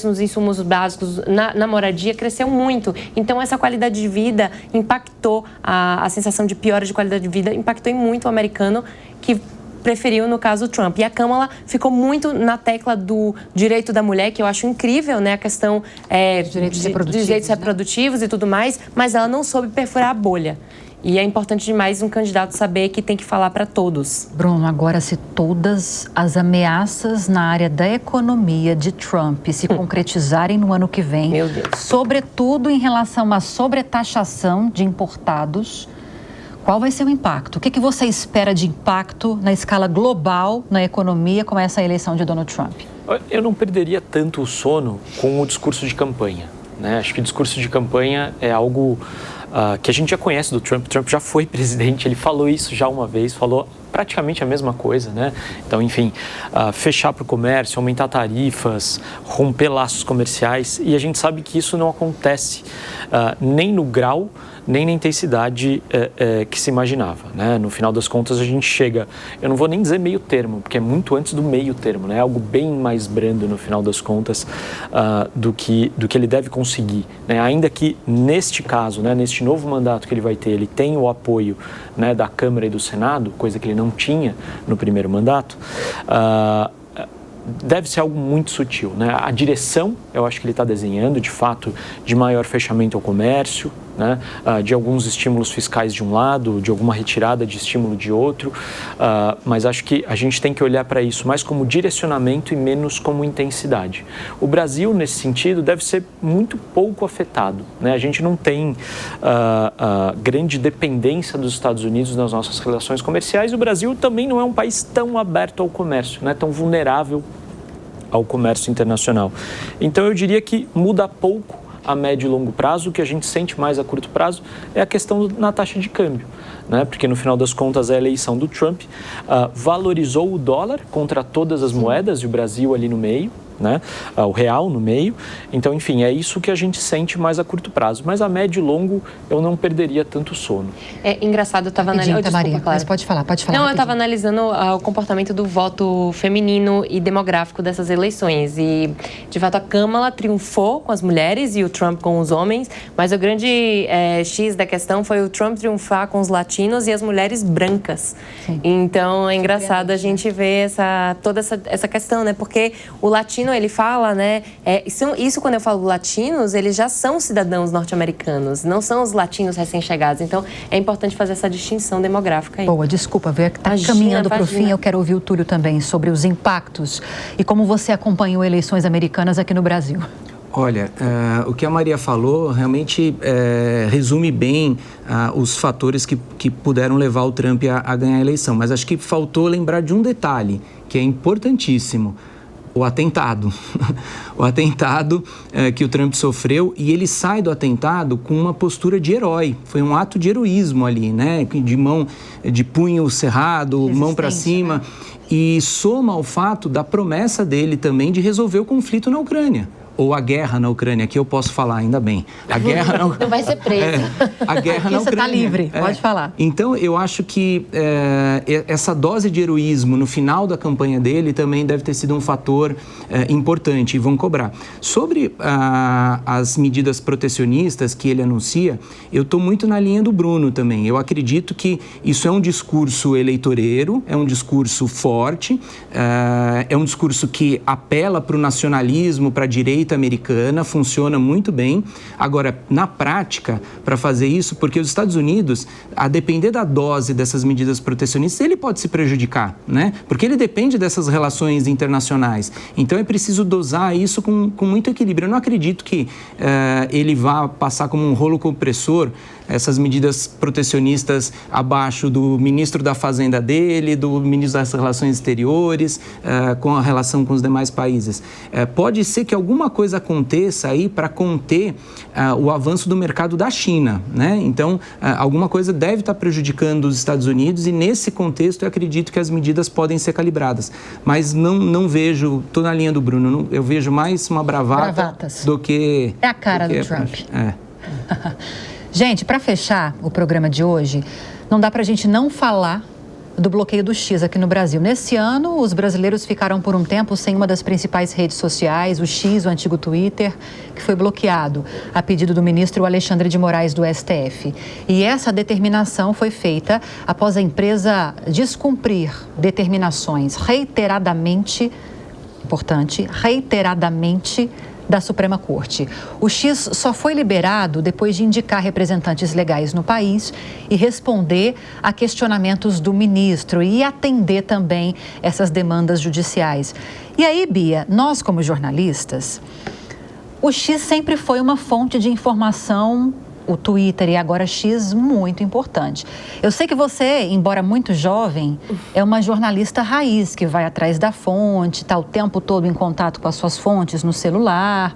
nos insumos básicos, na moradia, cresceu muito. Então, essa qualidade de vida impactou, a sensação de piora de qualidade de vida impactou muito o americano que preferiu, no caso, o Trump. E a Kamala ficou muito na tecla do direito da mulher, que eu acho incrível, né? A questão dos direitos reprodutivos e tudo mais, mas ela não soube perfurar a bolha. E é importante demais um candidato saber que tem que falar para todos. Bruno, agora se todas as ameaças na área da economia de Trump se concretizarem no ano que vem, meu Deus, sobretudo em relação à sobretaxação de importados, qual vai ser o impacto? O que você espera de impacto na escala global na economia com essa eleição de Donald Trump? Eu não perderia tanto o sono com o discurso de campanha, né? Acho que o discurso de campanha é algo que a gente já conhece do Trump. Trump já foi presidente, ele falou isso já uma vez, falou praticamente a mesma coisa, né? Então, enfim, fechar para o comércio, aumentar tarifas, romper laços comerciais, e a gente sabe que isso não acontece nem no grau, nem na intensidade que se imaginava, né? No final das contas, a gente chega, eu não vou nem dizer meio termo, porque é muito antes do meio termo, né? É algo bem mais brando, no final das contas, do que ele deve conseguir, né? Ainda que, neste caso, né, neste novo mandato que ele vai ter, ele tem o apoio, né, da Câmara e do Senado, coisa que ele não tinha no primeiro mandato, deve ser algo muito sutil, né? A direção, eu acho que ele está desenhando, de fato, de maior fechamento ao comércio, né? De alguns estímulos fiscais de um lado, de alguma retirada de estímulo de outro, mas acho que a gente tem que olhar para isso mais como direcionamento e menos como intensidade. O Brasil, nesse sentido, deve ser muito pouco afetado, né? A gente não tem grande dependência dos Estados Unidos nas nossas relações comerciais, e o Brasil também não é um país tão aberto ao comércio, né? Tão vulnerável ao comércio internacional. Então, eu diria que muda pouco a médio e longo prazo. O que a gente sente mais a curto prazo é a questão na taxa de câmbio, né? Porque no final das contas a eleição do Trump valorizou o dólar contra todas as moedas, e o Brasil ali no meio, né? O real no meio. Então, enfim, é isso que a gente sente mais a curto prazo. Mas a médio e longo eu não perderia tanto sono. É engraçado, eu estava analisando... Maria, mas pode falar. Não, rapidinho. eu estava analisando o comportamento do voto feminino e demográfico dessas eleições. E, de fato, a Câmara triunfou com as mulheres e o Trump com os homens, mas o grande X da questão foi o Trump triunfar com os latinos e as mulheres brancas. Sim. Então, é engraçado a gente ver toda essa questão, né? Porque o latino, ele fala, né? Isso quando eu falo latinos, eles já são cidadãos norte-americanos, não são os latinos recém-chegados. Então, é importante fazer essa distinção demográfica aí. Boa, desculpa, ver que está caminhando para o fim. Eu quero ouvir o Túlio também sobre os impactos e como você acompanhou eleições americanas aqui no Brasil. Olha, o que a Maria falou realmente resume bem os fatores que puderam levar o Trump a ganhar a eleição. Mas acho que faltou lembrar de um detalhe que é importantíssimo. O atentado. O atentado que o Trump sofreu, e ele sai do atentado com uma postura de herói. Foi um ato de heroísmo ali, né? De punho cerrado, mão para cima. Né? E soma ao fato da promessa dele também de resolver o conflito na Ucrânia. Ou a guerra na Ucrânia, que eu posso falar, ainda bem. A guerra na Ucrânia. Não vai ser preso. A guerra na Ucrânia. Você está livre, pode falar. Então, eu acho que essa dose de heroísmo no final da campanha dele também deve ter sido um fator importante, e vão cobrar. Sobre as medidas protecionistas que ele anuncia, eu estou muito na linha do Bruno também. Eu acredito que isso é um discurso eleitoreiro, é um discurso forte, é um discurso que apela para o nacionalismo, para a direita americana, funciona muito bem. Agora, na prática, para fazer isso, porque os Estados Unidos, a depender da dose dessas medidas protecionistas, ele pode se prejudicar, né? Porque ele depende dessas relações internacionais. Então, é preciso dosar isso com muito equilíbrio. Eu não acredito que ele vá passar como um rolo compressor essas medidas protecionistas abaixo do ministro da Fazenda dele, do ministro das Relações Exteriores, com a relação com os demais países. Pode ser que alguma coisa aconteça aí para conter o avanço do mercado da China, né? Então, alguma coisa deve estar prejudicando os Estados Unidos, e nesse contexto eu acredito que as medidas podem ser calibradas. Mas não vejo, estou na linha do Bruno, eu vejo mais uma bravatas do que... É a cara do Trump. Gente, para fechar o programa de hoje, não dá para a gente não falar do bloqueio do X aqui no Brasil. Nesse ano, os brasileiros ficaram por um tempo sem uma das principais redes sociais, o X, o antigo Twitter, que foi bloqueado a pedido do ministro Alexandre de Moraes do STF. E essa determinação foi feita após a empresa descumprir determinações reiteradamente da Suprema Corte. O X só foi liberado depois de indicar representantes legais no país e responder a questionamentos do ministro e atender também essas demandas judiciais. E aí, Bia, nós como jornalistas, o X sempre foi uma fonte de informação, o Twitter e agora X, muito importante. Eu sei que você, embora muito jovem, é uma jornalista raiz, que vai atrás da fonte, está o tempo todo em contato com as suas fontes no celular.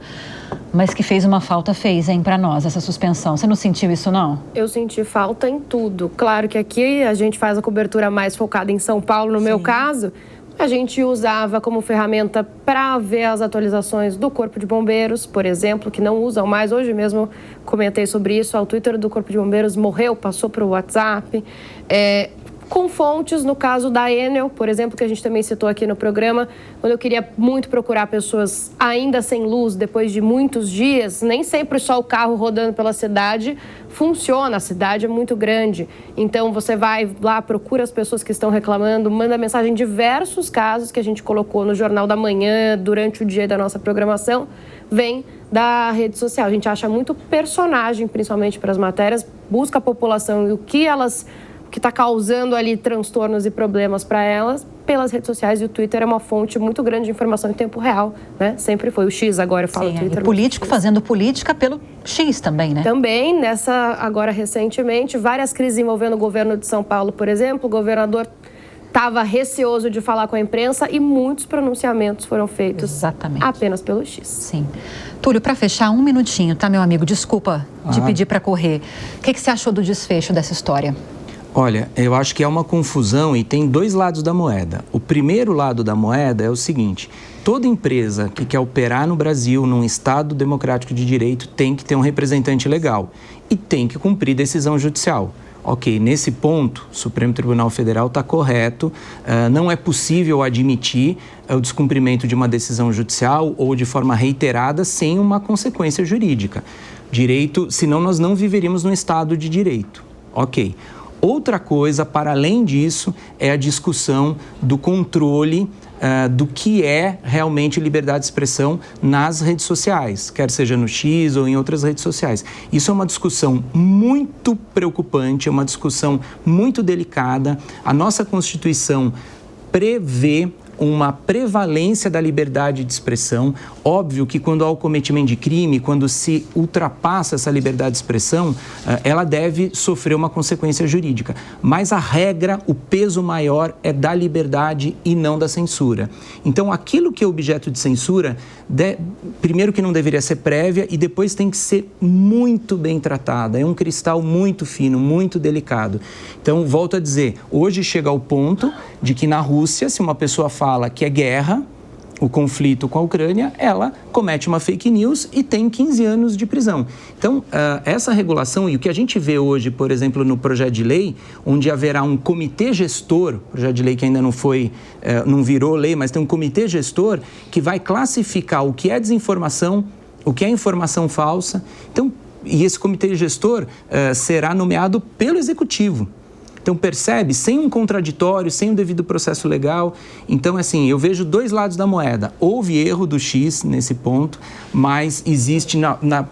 Mas que fez uma falta, hein, para nós, essa suspensão. Você não sentiu isso, não? Eu senti falta em tudo. Claro que aqui a gente faz a cobertura mais focada em São Paulo, no meu caso. A gente usava como ferramenta para ver as atualizações do Corpo de Bombeiros, por exemplo, que não usam mais. Hoje mesmo comentei sobre isso. O Twitter do Corpo de Bombeiros morreu, passou para o WhatsApp. Com fontes, no caso da Enel, por exemplo, que a gente também citou aqui no programa, quando eu queria muito procurar pessoas ainda sem luz, depois de muitos dias, nem sempre só o carro rodando pela cidade funciona, a cidade é muito grande. Então, você vai lá, procura as pessoas que estão reclamando, manda mensagem em diversos casos que a gente colocou no Jornal da Manhã, durante o dia da nossa programação, vem da rede social. A gente acha muito personagem, principalmente para as matérias, busca a população e o que está causando ali transtornos e problemas para elas pelas redes sociais, e o Twitter é uma fonte muito grande de informação em tempo real, né? Sempre foi. O X agora eu falo Twitter. E político fazendo política pelo X também, né? Também, agora recentemente, várias crises envolvendo o governo de São Paulo, por exemplo, o governador estava receoso de falar com a imprensa e muitos pronunciamentos foram feitos apenas pelo X. Sim. Túlio, para fechar, 1 minutinho, tá, meu amigo? Desculpa de pedir para correr. O que você achou do desfecho dessa história? Olha, eu acho que é uma confusão e tem 2 lados da moeda. O primeiro lado da moeda é o seguinte: toda empresa que quer operar no Brasil, num Estado democrático de direito, tem que ter um representante legal e tem que cumprir decisão judicial. Ok, nesse ponto, o Supremo Tribunal Federal está correto, não é possível admitir o descumprimento de uma decisão judicial ou de forma reiterada sem uma consequência jurídica. Direito, senão nós não viveríamos num Estado de direito. Ok. Outra coisa, para além disso, é a discussão do controle do que é realmente liberdade de expressão nas redes sociais, quer seja no X ou em outras redes sociais. Isso é uma discussão muito preocupante, é uma discussão muito delicada. A nossa Constituição prevê uma prevalência da liberdade de expressão. Óbvio que quando há o cometimento de crime, quando se ultrapassa essa liberdade de expressão, ela deve sofrer uma consequência jurídica. Mas a regra, o peso maior é da liberdade e não da censura. Então, aquilo que é objeto de censura, primeiro que não deveria ser prévia e depois tem que ser muito bem tratada. É um cristal muito fino, muito delicado. Então, volto a dizer, hoje chega ao ponto de que na Rússia, se uma pessoa fala que é guerra, o conflito com a Ucrânia, ela comete uma fake news e tem 15 anos de prisão. Então, essa regulação e o que a gente vê hoje, por exemplo, no projeto de lei, onde haverá um comitê gestor, projeto de lei que ainda não virou lei, mas tem um comitê gestor que vai classificar o que é desinformação, o que é informação falsa. Então, e esse comitê gestor será nomeado pelo Executivo. Então, percebe, sem um contraditório, sem um devido processo legal. Então, assim, eu vejo 2 lados da moeda. Houve erro do X nesse ponto, mas existe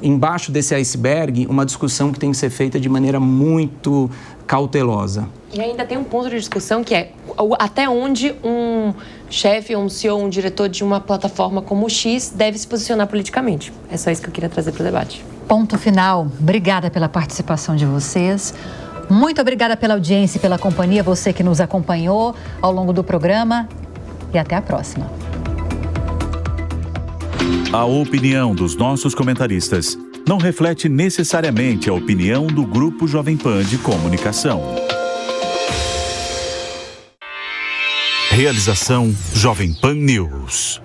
embaixo desse iceberg uma discussão que tem que ser feita de maneira muito cautelosa. E ainda tem um ponto de discussão que é até onde um chefe, um CEO, um diretor de uma plataforma como o X deve se posicionar politicamente. É só isso que eu queria trazer para o debate. Ponto final. Obrigada pela participação de vocês. Muito obrigada pela audiência e pela companhia, você que nos acompanhou ao longo do programa. E até a próxima. A opinião dos nossos comentaristas não reflete necessariamente a opinião do Grupo Jovem Pan de Comunicação. Realização Jovem Pan News.